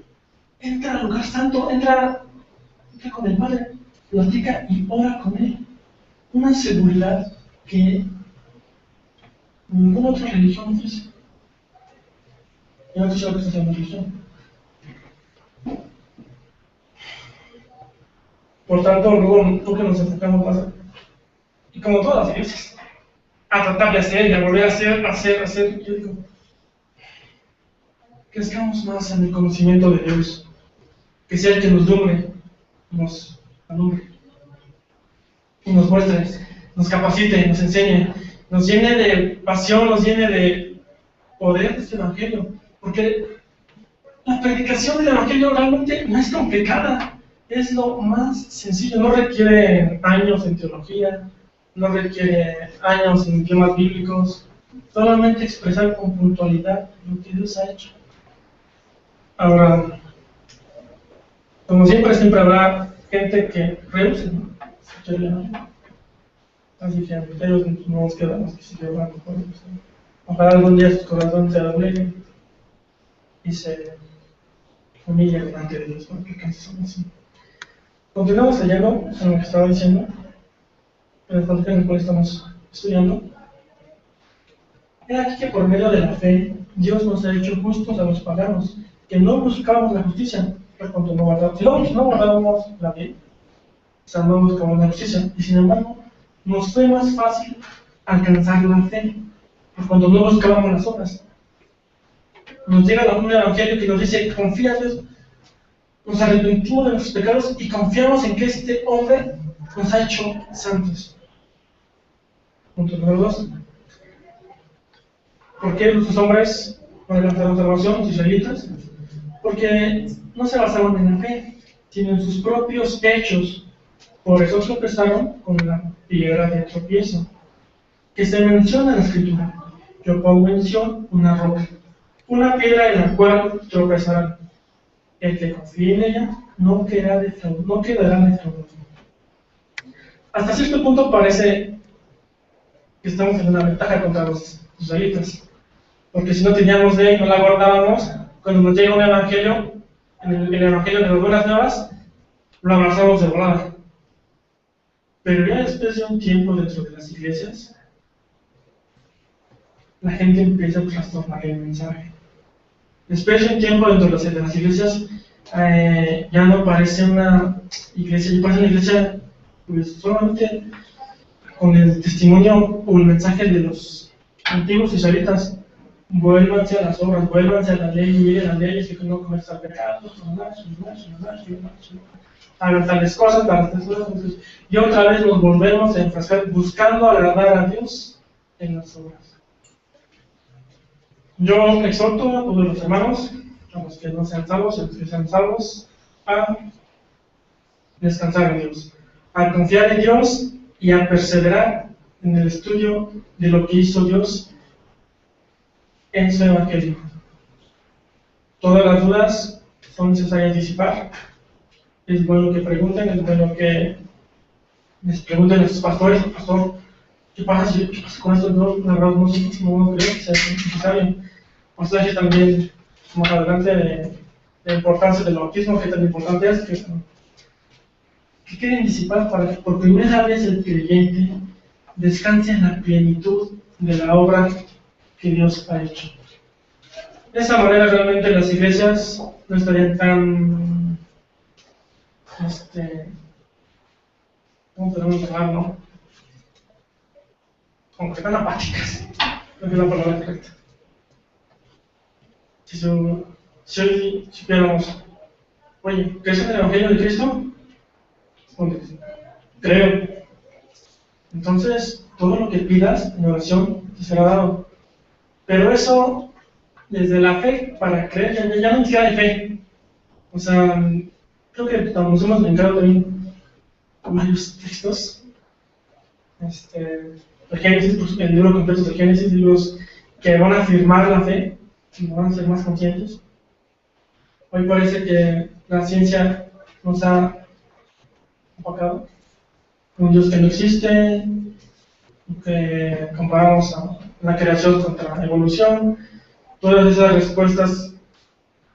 Entra al lugar santo, entra con el Padre, platica y ora con él. Una seguridad que ninguna otra religión ofrece. Yo no sé lo que está haciendo la religión. Por tanto, luego que nos enfocamos más, y como todas las iglesias, a tratar de hacer y a volver a hacer, yo digo, crezcamos más en el conocimiento de Dios, que sea el que nos lumbre, nos alumbre, y nos muestre, nos capacite, nos enseñe, nos llene de pasión, nos llene de poder de este Evangelio, porque la predicación del Evangelio realmente no es complicada. Es lo más sencillo, no requiere años en teología, no requiere años en temas bíblicos, solamente expresar con puntualidad lo que Dios ha hecho. Ahora, como siempre habrá gente que rehúse, ¿no? Escuchar el Evangelio. Así que ellos no nos quedamos que si llevan mejor. Ojalá algún día sus corazones se dobleguen y se humillen delante de Dios, porque casi son así. Continuamos leyendo en lo que estaba diciendo, en el contexto en el cual estamos estudiando. He aquí que por medio de la fe, Dios nos ha hecho justos a los paganos, que no buscábamos la justicia, por cuanto no guardábamos, si no guardábamos la ley, o sea, no buscábamos la justicia, y sin embargo, nos fue más fácil alcanzar la fe, por cuanto no buscábamos las obras. Nos llega un evangelio que nos dice: confía en Dios. nos arrepentimos de nuestros pecados y confiamos en que este hombre nos ha hecho santos. Punto número 2. ¿Por qué los hombres no alcanzaron salvación, los israelitas? Porque no se basaban en la fe, sino en sus propios hechos. Por eso tropezaron con la piedra de tropiezo, que se menciona en la Escritura. Yo pongo en Sión una roca, una piedra en la cual tropezarán. El que confíe en ella no quedará defraudado. Hasta cierto punto parece que estamos en una ventaja contra los israelitas, porque si no teníamos ley, no la guardábamos, cuando nos llega un evangelio, el evangelio de las buenas nuevas, lo abrazamos de volada. Pero ya después de un tiempo dentro de las iglesias, la gente empieza a trastornar el mensaje. Después de un tiempo dentro de las iglesias, ya no parece una iglesia, ya parece una iglesia pues, solamente con el testimonio o el mensaje de los antiguos israelitas. Vuélvanse a las obras, vuélvanse a la ley, miren las leyes, que no cometan pecados, hagan tales cosas, y otra vez nos volvemos a enfrascar buscando agradar a Dios en las obras. Yo exhorto a todos los hermanos, a los que no sean salvos y a los que sean salvos, a descansar en Dios, a confiar en Dios y a perseverar en el estudio de lo que hizo Dios en su evangelio. Todas las dudas son necesarias disipar. Es bueno que pregunten, es bueno que les pregunten a sus pastores: pastor, ¿qué pasa con esto? No, la verdad no creo que sea necesario. Pasaje también más adelante de la importancia del bautismo, que tan importante es que quieren disipar para que por primera vez el creyente descanse en la plenitud de la obra que Dios ha hecho. De esa manera realmente las iglesias no estarían tan ¿cómo podemos llamarlo? Como que tan apáticas, creo que es la palabra correcta. Si hoy supiéramos, oye, ¿crees en el Evangelio de Cristo? Responde que sí. Creo. Entonces, todo lo que pidas en oración te será dado. Pero eso, desde la fe, para creer, ya no siquiera hay fe. O sea, creo que nos hemos brincado también varios textos. El Génesis, el libro completo de Génesis, libros que van a afirmar la fe, nos van a ser más conscientes. Hoy parece que la ciencia nos ha opacado. Un Dios que no existe, que comparamos a la creación contra la evolución. Todas esas respuestas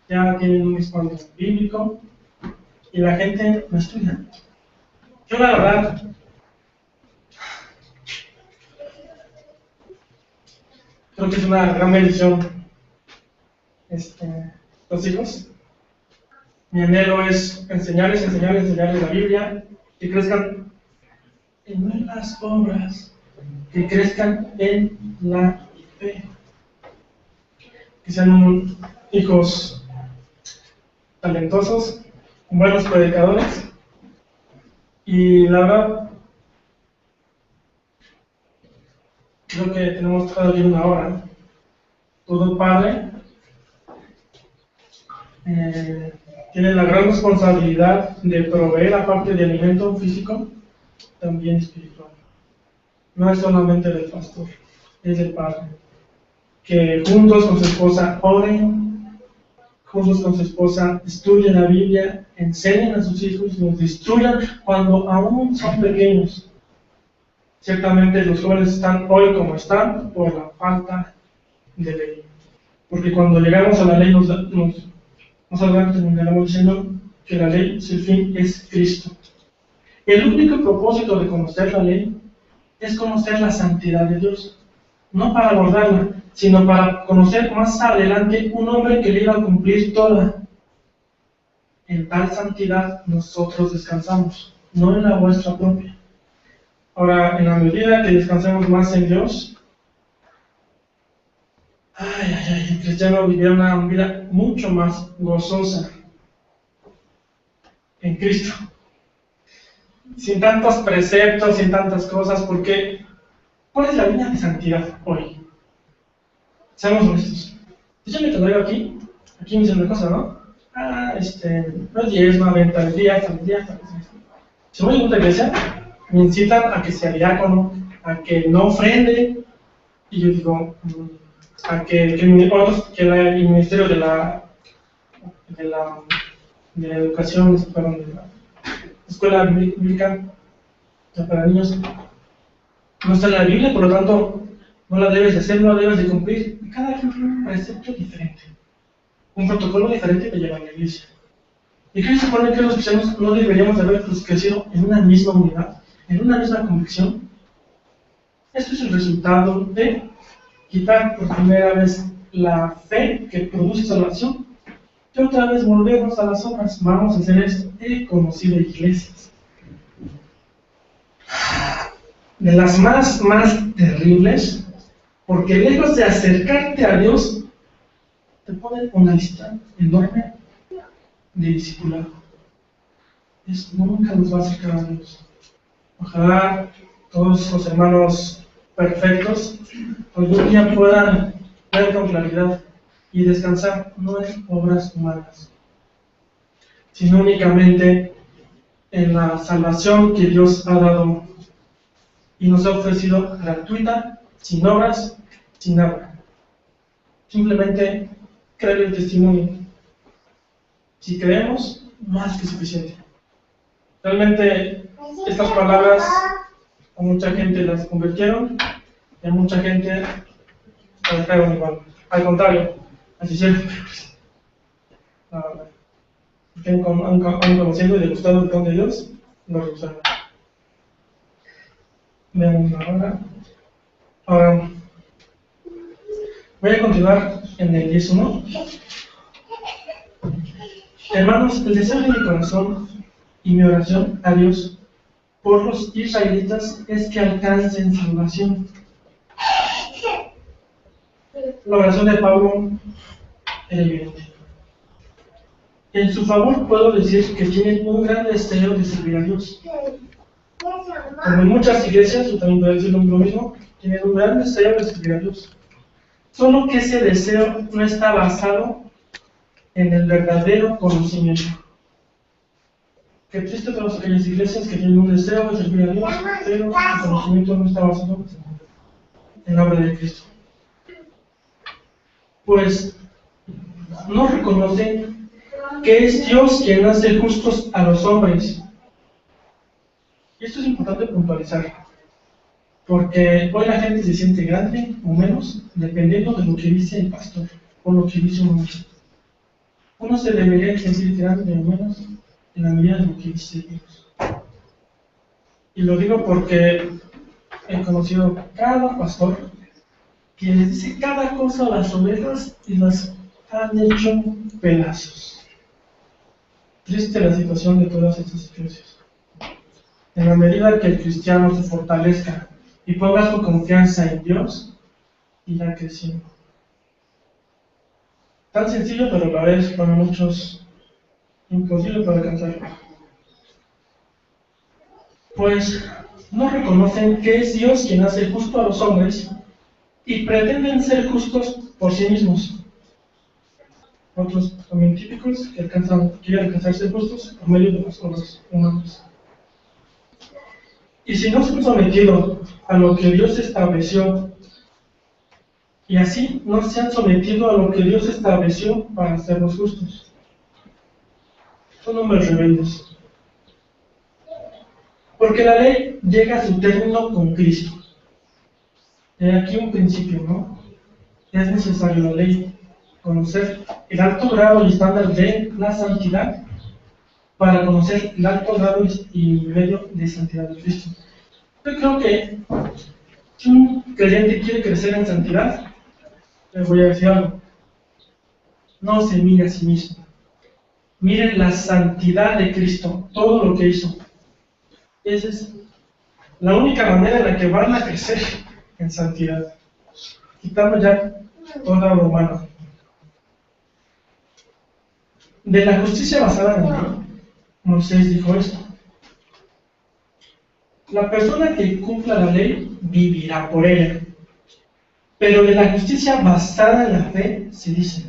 ya tienen un respaldo bíblico y la gente no estudia. Yo la verdad creo que es una gran bendición los hijos. Mi anhelo es enseñarles la Biblia, que crezcan en buenas obras, que crezcan en la fe, que sean hijos talentosos, buenos predicadores. Y la verdad, creo que tenemos todavía una hora. Todo padre tiene la gran responsabilidad de proveer, aparte de alimento físico, también espiritual. No es solamente del pastor, es del padre. Que juntos con su esposa oren, juntos con su esposa estudien la Biblia, enseñen a sus hijos, los instruyan cuando aún son pequeños. Ciertamente los jóvenes están hoy como están por la falta de ley. Porque cuando llegamos a la ley más adelante terminaremos diciendo que la ley, el fin es Cristo. El único propósito de conocer la ley es conocer la santidad de Dios, no para guardarla, sino para conocer más adelante un hombre que le iba a cumplir toda. En tal santidad nosotros descansamos, no en la vuestra propia. Ahora, en la medida que descansemos más en Dios, el cristiano vivirá una vida mucho más gozosa. en Cristo. Sin tantos preceptos, sin tantas cosas, porque ¿cuál es la línea de santidad hoy? Seamos honestos. Si yo me traigo aquí me dicen una cosa, ¿no? No es 10, no 90 al día, hasta el día, hasta el día. Si voy a una iglesia, me incitan a que sea diácono, a que no ofrende, y yo digo, el ministerio de la educación, perdón, de la escuela bíblica para niños, no está en la Biblia, por lo tanto, no la debes de hacer, no la debes de cumplir. Y cada quien tiene un precepto diferente, un protocolo diferente que lleva a la iglesia. ¿Y qué se supone que los cristianos no deberíamos de haber crecido en una misma unidad, en una misma convicción? Esto es el resultado de quitar por primera vez la fe que produce salvación y otra vez volvernos a las obras. Vamos a hacer esto. He conocido iglesias de las más terribles, porque lejos de acercarte a Dios, te ponen una lista enorme de discipulado. Eso nunca nos va a acercar a Dios. Ojalá todos los hermanos perfectos algún día puedan ver con claridad y descansar no en obras humanas, sino únicamente en la salvación que Dios ha dado y nos ha ofrecido gratuita, sin obras, sin nada. Simplemente creer el testimonio. Si creemos, más que suficiente. Realmente estas palabras a mucha gente las convirtieron y a mucha gente las dejaron igual. Al contrario, así siempre. Aun conociendo y degustando el don de Dios, lo rehusaron. Veamos ahora. Voy a continuar en el 10:1. Hermanos, el deseo de mi corazón y mi oración a Dios por los israelitas es que alcancen salvación. La oración de Pablo era evidente. En su favor puedo decir que tienen un gran deseo de servir a Dios. Como en muchas iglesias, yo también puedo decir lo mismo, tienen un gran deseo de servir a Dios. Solo que ese deseo no está basado en el verdadero conocimiento. Qué triste todas aquellas iglesias que tienen un deseo de servir a Dios, pero el conocimiento no está basado en la obra de Cristo. Pues no reconocen que es Dios quien hace justos a los hombres. Y esto es importante puntualizar, porque hoy la gente se siente grande o menos dependiendo de lo que dice el pastor o lo que dice uno mismo. Uno se debería sentir grande o menos en la medida de lo que dice Dios. Y lo digo porque he conocido cada pastor que les dice cada cosa a las ovejas y las han hecho pedazos. Triste la situación de todas estas iglesias. En la medida que el cristiano se fortalezca y ponga su confianza en Dios, irá creciendo. Tan sencillo, pero a la vez para muchos imposible para alcanzarlo. Pues no reconocen que es Dios quien hace justo a los hombres y pretenden ser justos por sí mismos. Otros también típicos que quieren alcanzar ser justos por medio de las obras humanas. Y si no se han sometido a lo que Dios estableció, y así no se han sometido a lo que Dios estableció para hacerlos justos, son hombres rebeldes. Porque la ley llega a su término con Cristo. He aquí un principio, ¿no? Es necesario la ley, conocer el alto grado y estándar de la santidad para conocer el alto grado y medio de santidad de Cristo. Yo creo que si un creyente quiere crecer en santidad, les voy a decir algo. No se mire a sí mismo. Miren la santidad de Cristo, todo lo que hizo. Esa es la única manera en la que van a crecer en santidad. Quitando ya toda lo humano. De la justicia basada en la ley, Moisés dijo esto: la persona que cumpla la ley vivirá por ella. Pero de la justicia basada en la fe se dice: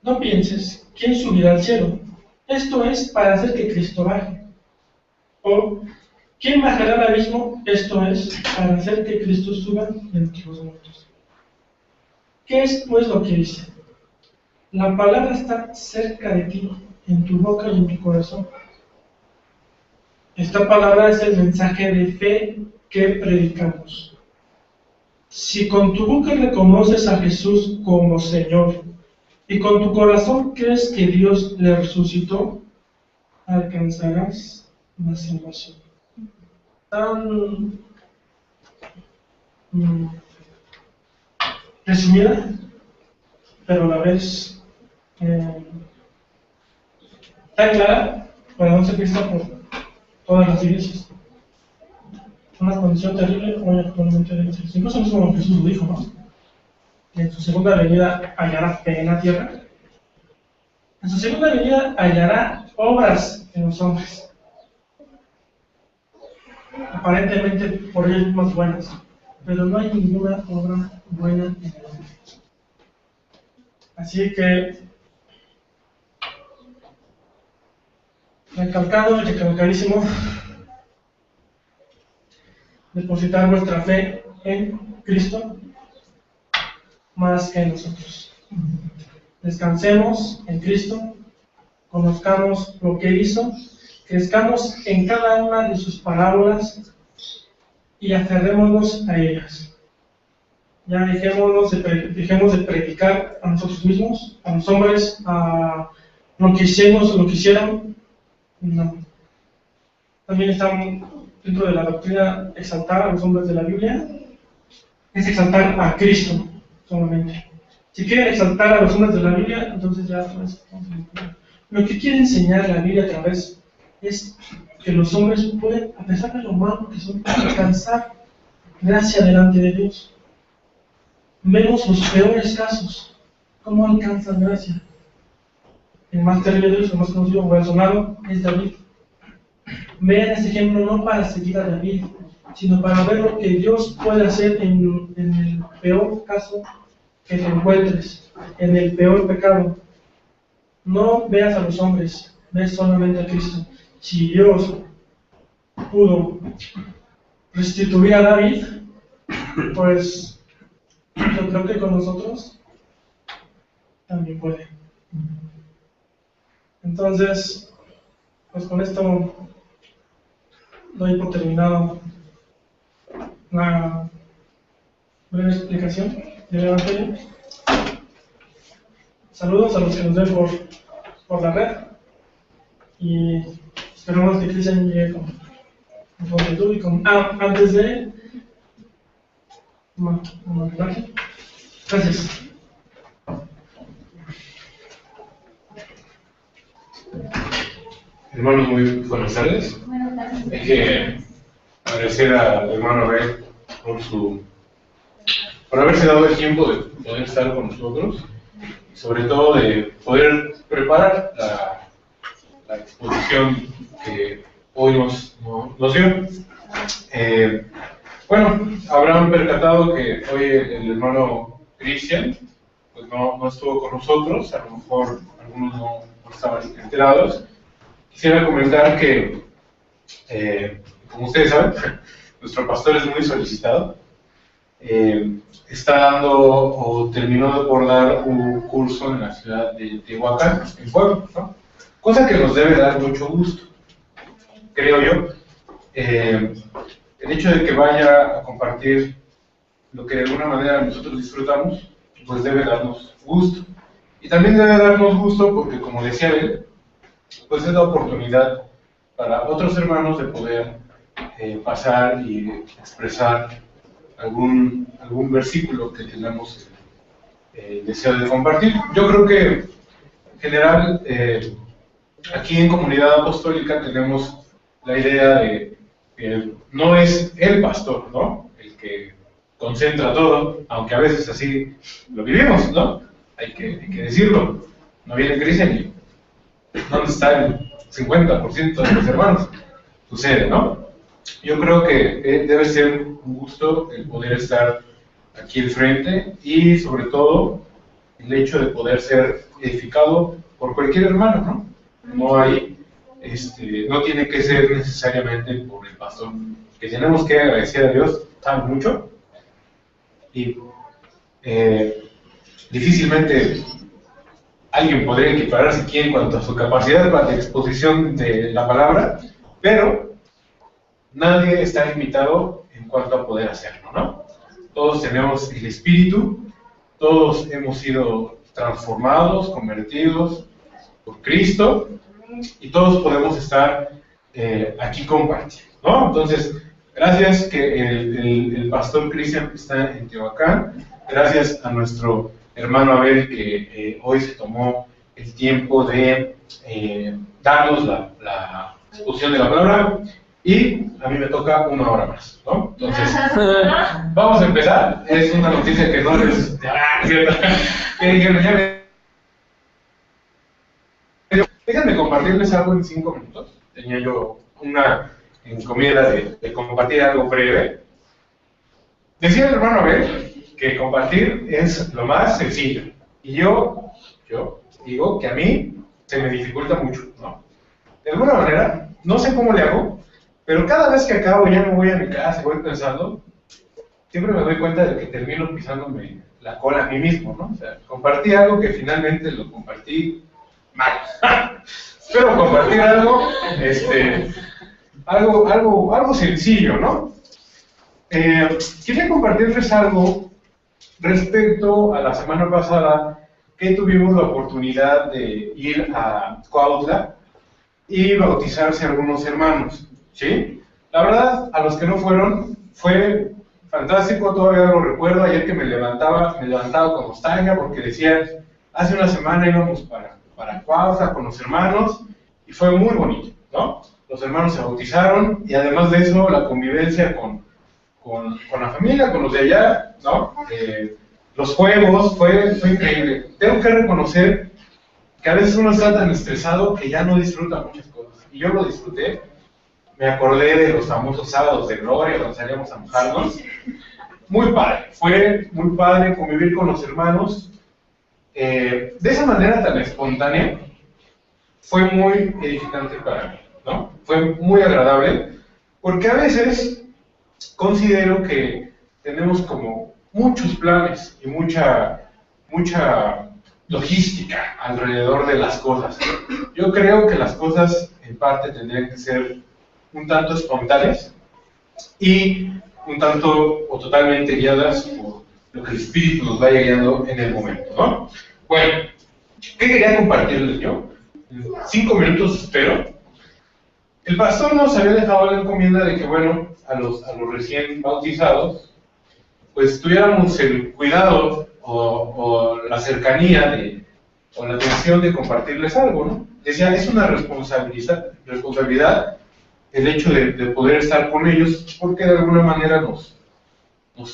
no pienses, ¿quién subirá al cielo? Esto es para hacer que Cristo baje. O, ¿quién bajará al abismo? Esto es para hacer que Cristo suba de entre los muertos. ¿Qué es pues lo que dice? La palabra está cerca de ti, en tu boca y en tu corazón. Esta palabra es el mensaje de fe que predicamos. Si con tu boca reconoces a Jesús como Señor y con tu corazón crees que Dios le resucitó, alcanzarás la salvación. Tan resumida, pero a la vez tan clara para no ser vista por todas las iglesias. Una condición terrible hoy actualmente de Jesús. Incluso mismo Jesús lo dijo, ¿no? En su segunda venida hallará fe en la tierra. En su segunda venida hallará obras en los hombres, aparentemente por ellos más buenas, pero no hay ninguna obra buena en el hombre. Así que, recalcadísimo, depositar nuestra fe en Cristo más que en nosotros. Descansemos en Cristo, conozcamos lo que hizo, crezcamos en cada una de sus parábolas y aferrémonos a ellas. Ya dejemos de predicar a nosotros mismos, a los hombres, a lo que hicimos o lo que hicieron. No. También están dentro de la doctrina exaltar a los hombres de la Biblia, es exaltar a Cristo solamente. Si quieren exaltar a los hombres de la Biblia, entonces ya lo que quiere enseñar la Biblia a través es que los hombres pueden, a pesar de lo malo que son, alcanzar gracia delante de Dios. Vemos los peores casos, cómo alcanzan gracia. El más terrible de ellos, el más conocido o el sonado, es David. Vean este ejemplo no para seguir a David, sino para ver lo que Dios puede hacer en el peor caso que te encuentres, en el peor pecado. No veas a los hombres, ves solamente a Cristo. Si Dios pudo restituir a David, pues yo creo que con nosotros también puede. Entonces, pues con esto doy por terminado la breve explicación del Evangelio. Saludos a los que nos ven por la red y esperamos que Cristian llegue con prontitud y con antes de homenaje. Gracias. Hermanos, muy buenas tardes. Hay que agradecer al hermano Abel por haberse dado el tiempo de poder estar con nosotros y sobre todo de poder preparar la exposición que hoy nos dio. Bueno, habrán percatado que hoy el hermano Cristian pues no estuvo con nosotros, a lo mejor algunos no estaban enterados. Quisiera comentar que, como ustedes saben, nuestro pastor es muy solicitado. Está dando o terminó por dar un curso en la ciudad de Tehuacán, en Puebla, ¿no? Cosa que nos debe dar mucho gusto, creo yo. El hecho de que vaya a compartir lo que de alguna manera nosotros disfrutamos, pues debe darnos gusto. Y también debe darnos gusto porque, como decía él, pues es la oportunidad para otros hermanos de poder pasar y expresar algún versículo que tengamos el deseo de compartir. Yo creo que en general aquí en Comunidad Apostólica tenemos la idea de que no es el pastor, ¿no?, el que concentra todo, aunque a veces así lo vivimos, ¿no? Hay que decirlo. No viene Cristian y ¿dónde está 50% de los hermanos. Sucede, ¿no? Yo creo que debe ser un gusto el poder estar aquí al frente y sobre todo el hecho de poder ser edificado por cualquier hermano, ¿no? No hay, no tiene que ser necesariamente por el pastor. Que tenemos que agradecer a Dios tan mucho y difícilmente alguien podría equipararse aquí en cuanto a su capacidad de exposición de la palabra, pero nadie está limitado en cuanto a poder hacerlo, ¿no? Todos tenemos el Espíritu, todos hemos sido transformados, convertidos por Cristo, y todos podemos estar aquí compartiendo, ¿no? Entonces, gracias que el pastor Cristian está en Tehuacán, gracias a nuestro hermano Abel que hoy se tomó el tiempo de darnos la exposición de la palabra, y a mí me toca 1 hora más, ¿no? Entonces, vamos a empezar. Es una noticia que no les... Déjenme compartirles algo en 5 minutos. Tenía yo una encomienda de compartir algo breve. Decía el hermano Abel que compartir es lo más sencillo. Y yo digo que a mí se me dificulta mucho, ¿no? De alguna manera, no sé cómo le hago, pero cada vez que acabo ya me voy a mi casa y voy pensando, siempre me doy cuenta de que termino pisándome la cola a mí mismo, ¿no? O sea, compartí algo que finalmente lo compartí mal. Pero compartir algo, algo sencillo, ¿no? Quería compartirles algo respecto a la semana pasada que tuvimos la oportunidad de ir a Cuautla y bautizarse algunos hermanos, ¿sí? La verdad, a los que no fueron, fue fantástico, todavía lo recuerdo, ayer que me levantaba con nostalgia porque decía, hace una semana íbamos para Cuautla con los hermanos y fue muy bonito, ¿no? Los hermanos se bautizaron y además de eso la convivencia con la familia, con los de allá, ¿no? Los juegos, fue increíble. Tengo que reconocer que a veces uno está tan estresado que ya no disfruta muchas cosas. Y yo lo disfruté. Me acordé de los famosos sábados de gloria, donde salíamos a mojarnos. Muy padre. Fue muy padre convivir con los hermanos. De esa manera tan espontánea, fue muy edificante para mí, ¿no? Fue muy agradable, porque a veces considero que tenemos como muchos planes y mucha logística alrededor de las cosas. Yo creo que las cosas en parte tendrían que ser un tanto espontáneas y un tanto o totalmente guiadas por lo que el Espíritu nos vaya guiando en el momento, ¿no? Bueno, ¿qué quería compartirles yo? 5 minutos espero. El pastor nos había dejado la encomienda de que, bueno, a los recién bautizados, pues tuviéramos el cuidado o la cercanía o la atención de compartirles algo, ¿no? Decía, es una responsabilidad el hecho de poder estar con ellos, porque de alguna manera nos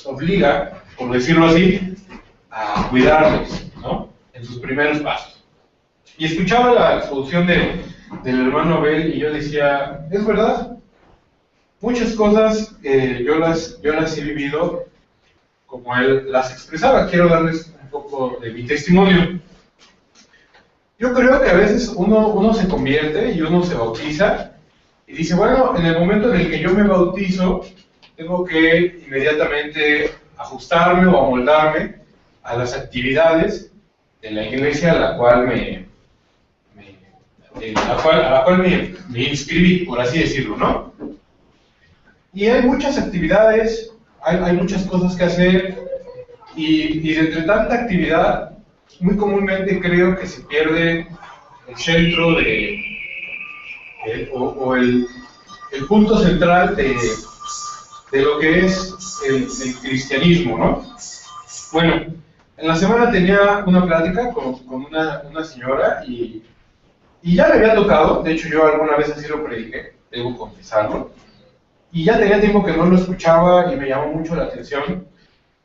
obliga, por decirlo así, a cuidarles, ¿no? En sus primeros pasos. Y escuchaba la exposición del hermano Abel y yo decía, es verdad, muchas cosas yo las he vivido como él las expresaba. Quiero darles un poco de mi testimonio. Yo creo que a veces uno se convierte y uno se bautiza y dice, bueno, en el momento en el que yo me bautizo, tengo que inmediatamente ajustarme o amoldarme a las actividades de la iglesia a la cual me inscribí, por así decirlo, ¿no? Y hay muchas actividades, hay muchas cosas que hacer, y entre tanta actividad, muy comúnmente creo que se pierde el centro el punto central de lo que es el cristianismo, ¿no? Bueno, en la semana tenía una plática con una señora y ya le había tocado, de hecho yo alguna vez así lo prediqué, debo confesarlo, y ya tenía tiempo que no lo escuchaba y me llamó mucho la atención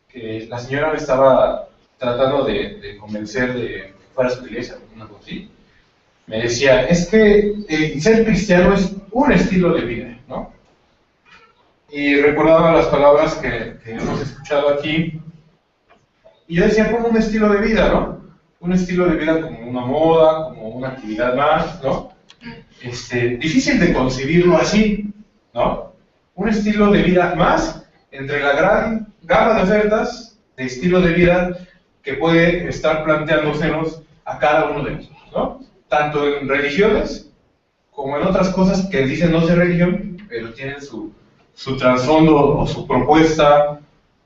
que la señora me estaba tratando de convencer de que fuera a su iglesia, una cosa así. me decía, es que ser cristiano es un estilo de vida, ¿no? Y recordaba las palabras que hemos escuchado aquí, y yo decía, como un estilo de vida, ¿no? Un estilo de vida como una moda, como una actividad más, ¿no? Difícil de concebirlo así, ¿no? Un estilo de vida más entre la gran gama de ofertas de estilo de vida que puede estar planteándosenos a cada uno de nosotros, ¿no? Tanto en religiones como en otras cosas que dicen no ser religión, pero tienen su trasfondo o su propuesta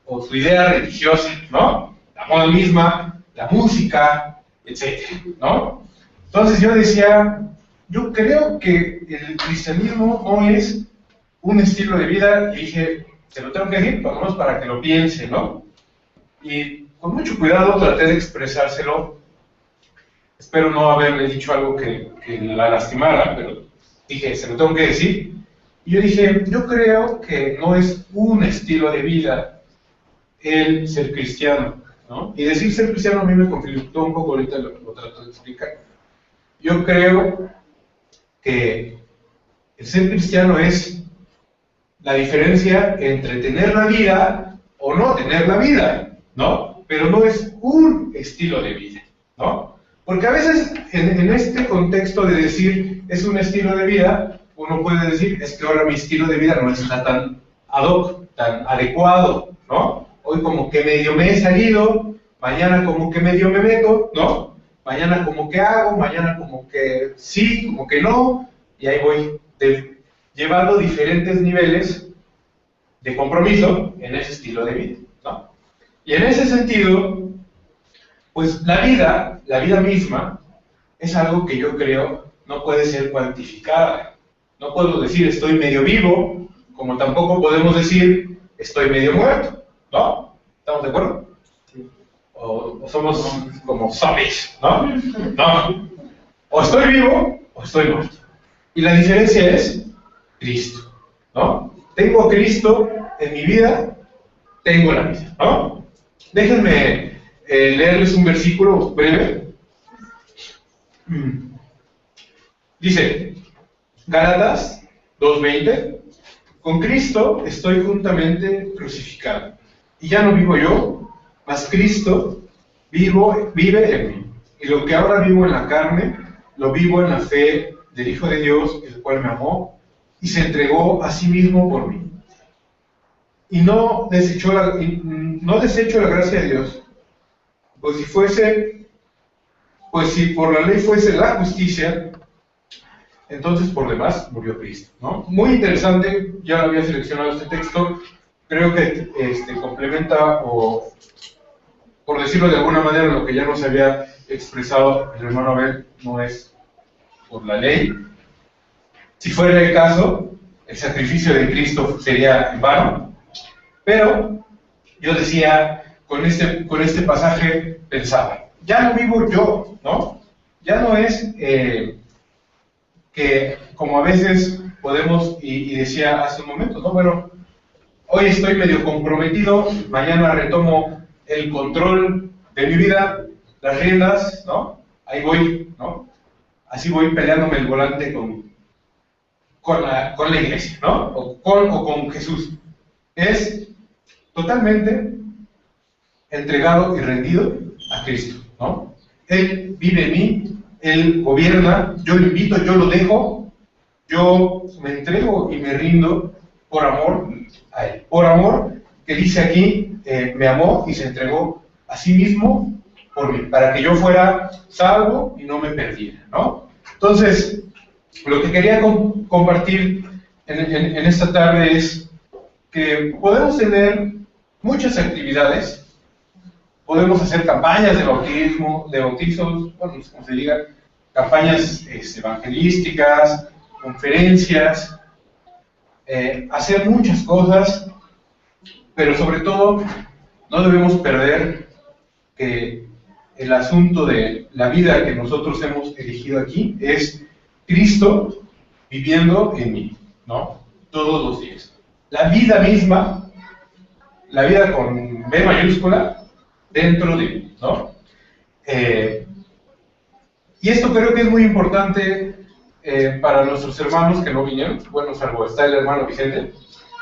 o su idea religiosa, ¿no? La moda misma, la música, etcétera, ¿no? Entonces yo decía, yo creo que el cristianismo no es un estilo de vida, y dije, se lo tengo que decir, por lo menos para que lo piense, ¿no? Y con mucho cuidado traté de expresárselo. Espero no haberle dicho algo que la lastimara, pero dije, se lo tengo que decir. Y yo dije, yo creo que no es un estilo de vida el ser cristiano, ¿no? Y decir ser cristiano a mí me conflictó un poco, ahorita lo trato de explicar. Yo creo que el ser cristiano es la diferencia entre tener la vida o no tener la vida, ¿no? Pero no es un estilo de vida, ¿no? Porque a veces en este contexto de decir es un estilo de vida, uno puede decir, es que ahora mi estilo de vida no está tan ad hoc, tan adecuado, ¿no? Hoy como que medio me he salido, mañana como que medio me meto, ¿no? Mañana como que hago, mañana como que sí, como que no, y ahí voy llevando diferentes niveles de compromiso en ese estilo de vida, ¿no? Y en ese sentido, pues la vida misma, es algo que yo creo no puede ser cuantificada. No puedo decir estoy medio vivo, como tampoco podemos decir estoy medio muerto, ¿no? ¿Estamos de acuerdo? O somos como zombies, ¿no? No. O estoy vivo o estoy muerto. Y la diferencia es Cristo, ¿no? Tengo a Cristo en mi vida, tengo la vida, ¿no? Déjenme leerles un versículo breve. Dice, Gálatas 2:20, con Cristo estoy juntamente crucificado, y ya no vivo yo, mas Cristo vive en mí. Y lo que ahora vivo en la carne, lo vivo en la fe del Hijo de Dios, el cual me amó y se entregó a sí mismo por mí. Y no desecho la gracia de Dios, pues si por la ley fuese la justicia, entonces por demás murió Cristo, ¿no? Muy interesante, ya lo había seleccionado este texto, creo que complementa, o por decirlo de alguna manera, lo que ya nos había expresado el hermano Abel, no es por la ley. Si fuera el caso, el sacrificio de Cristo sería en vano, pero yo decía, con este pasaje pensaba, ya no vivo yo, ¿no? Ya no es que, como a veces podemos, y decía hace un momento, ¿no? Bueno, hoy estoy medio comprometido, mañana retomo el control de mi vida, las riendas, ¿no? Ahí voy, ¿no? Así voy peleándome el volante con la iglesia, ¿no? O con Jesús. Es totalmente entregado y rendido a Cristo, ¿no? Él vive en mí, Él gobierna, yo lo invito, yo lo dejo, yo me entrego y me rindo por amor a Él. Por amor, que dice aquí, me amó y se entregó a sí mismo por mí, para que yo fuera salvo y no me perdiera, ¿no? Entonces, lo que quería compartir en esta tarde es que podemos tener muchas actividades, podemos hacer campañas de bautizos, bueno, no sé cómo se diga, campañas evangelísticas, conferencias, hacer muchas cosas, pero sobre todo no debemos perder que el asunto de la vida que nosotros hemos elegido aquí es Cristo viviendo en mí, ¿no? Todos los días. La vida misma, la vida con B mayúscula, dentro de mí, ¿no? Y esto creo que es muy importante para nuestros hermanos que no vinieron. Bueno, salvo está el hermano Vicente,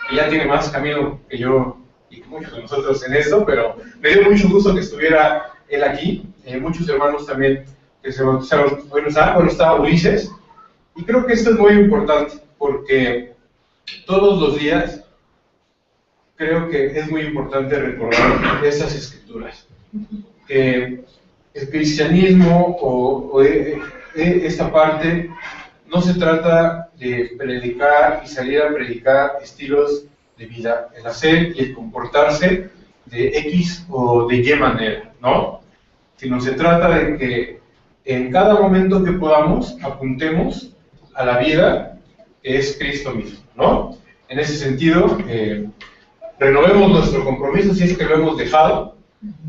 que ya tiene más camino que yo y que muchos de nosotros en esto, pero me dio mucho gusto que estuviera él aquí. Muchos hermanos también que se bautizaron. Bueno, está Ulises. Y creo que esto es muy importante, porque todos los días creo que es muy importante recordar estas escrituras. Que el cristianismo o esta parte no se trata de predicar y salir a predicar estilos de vida, el hacer y el comportarse de X o de Y manera, ¿no? Sino se trata de que en cada momento que podamos apuntemos a la vida que es Cristo mismo, ¿no? En ese sentido, renovemos nuestro compromiso si es que lo hemos dejado,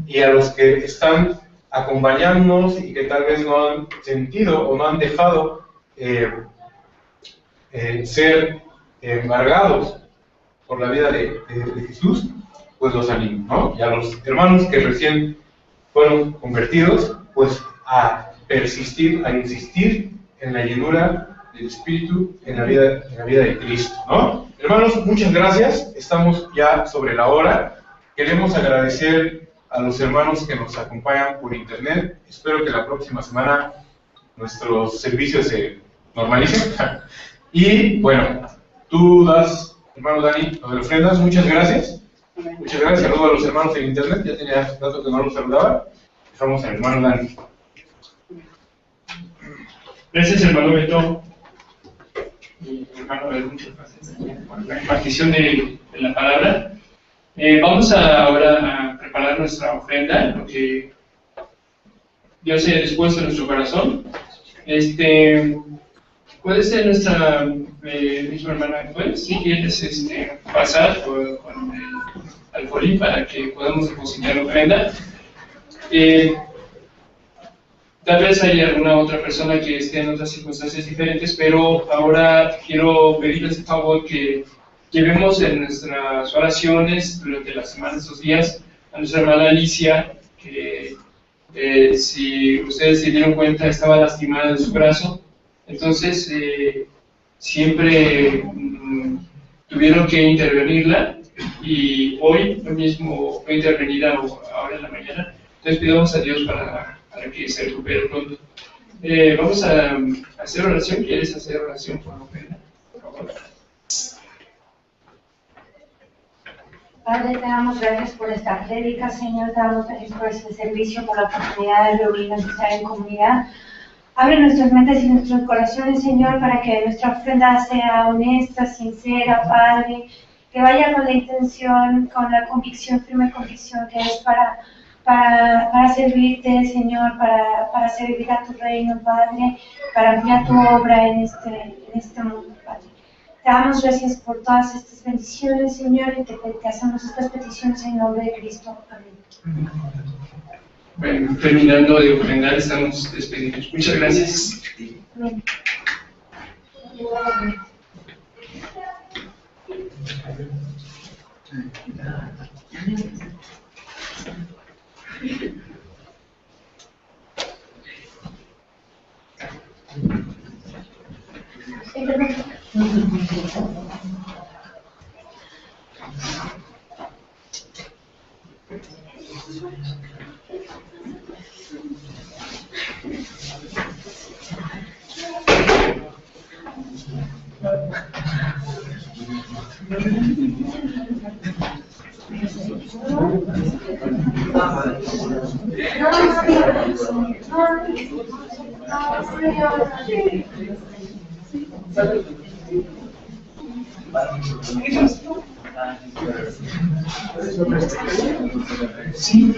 y a los que están acompañándonos y que tal vez no han sentido o no han dejado ser embargados por la vida de Jesús, pues los animo, ¿no? Y a los hermanos que recién fueron convertidos, pues a persistir, a insistir en la llenura del Espíritu en la vida de Cristo, ¿no? Hermanos, muchas gracias. Estamos ya sobre la hora. Queremos agradecer a los hermanos que nos acompañan por internet. Espero que la próxima semana nuestros servicios se normalicen. Y bueno, tú das, hermano Dani, lo de las ofrendas. Muchas gracias. Muchas gracias. Saludos a los hermanos en internet. Ya tenía rato que no los saludaba. Dejamos al hermano Dani. Gracias, hermano Beto. Y hermano, muchas gracias por la impartición de la palabra. Vamos ahora a preparar nuestra ofrenda, lo que Dios haya dispuesto en nuestro corazón. Puede ser nuestra misma hermana, pues, si quieres pasar con el alfolí para que podamos depositar la ofrenda. Tal vez haya alguna otra persona que esté en otras circunstancias diferentes, pero ahora quiero pedirles el favor que llevemos en nuestras oraciones durante la semana, estos días, a nuestra hermana Alicia, que si ustedes se dieron cuenta estaba lastimada de su brazo, entonces siempre tuvieron que intervenirla, y hoy mismo fue intervenida ahora en la mañana. Entonces pidamos a Dios para que se recupere pronto. Vamos a hacer oración. ¿Quieres hacer oración por la ofrenda? Por favor. Padre, te damos gracias por esta prédica, Señor. Te damos gracias por este servicio, por la oportunidad de reunirnos y estar en comunidad. Abre nuestras mentes y nuestros corazones, Señor, para que nuestra ofrenda sea honesta, sincera, Padre, que vaya con la intención, con la convicción, firme convicción que es para servirte, Señor, para servir a tu reino, Padre, para ampliar tu obra en este mundo, Padre. Te damos gracias por todas estas bendiciones, Señor, y te hacemos estas peticiones en nombre de Cristo. Amén. Bueno, terminando de ofrendar, estamos despedidos. Muchas gracias. Amén. Sí.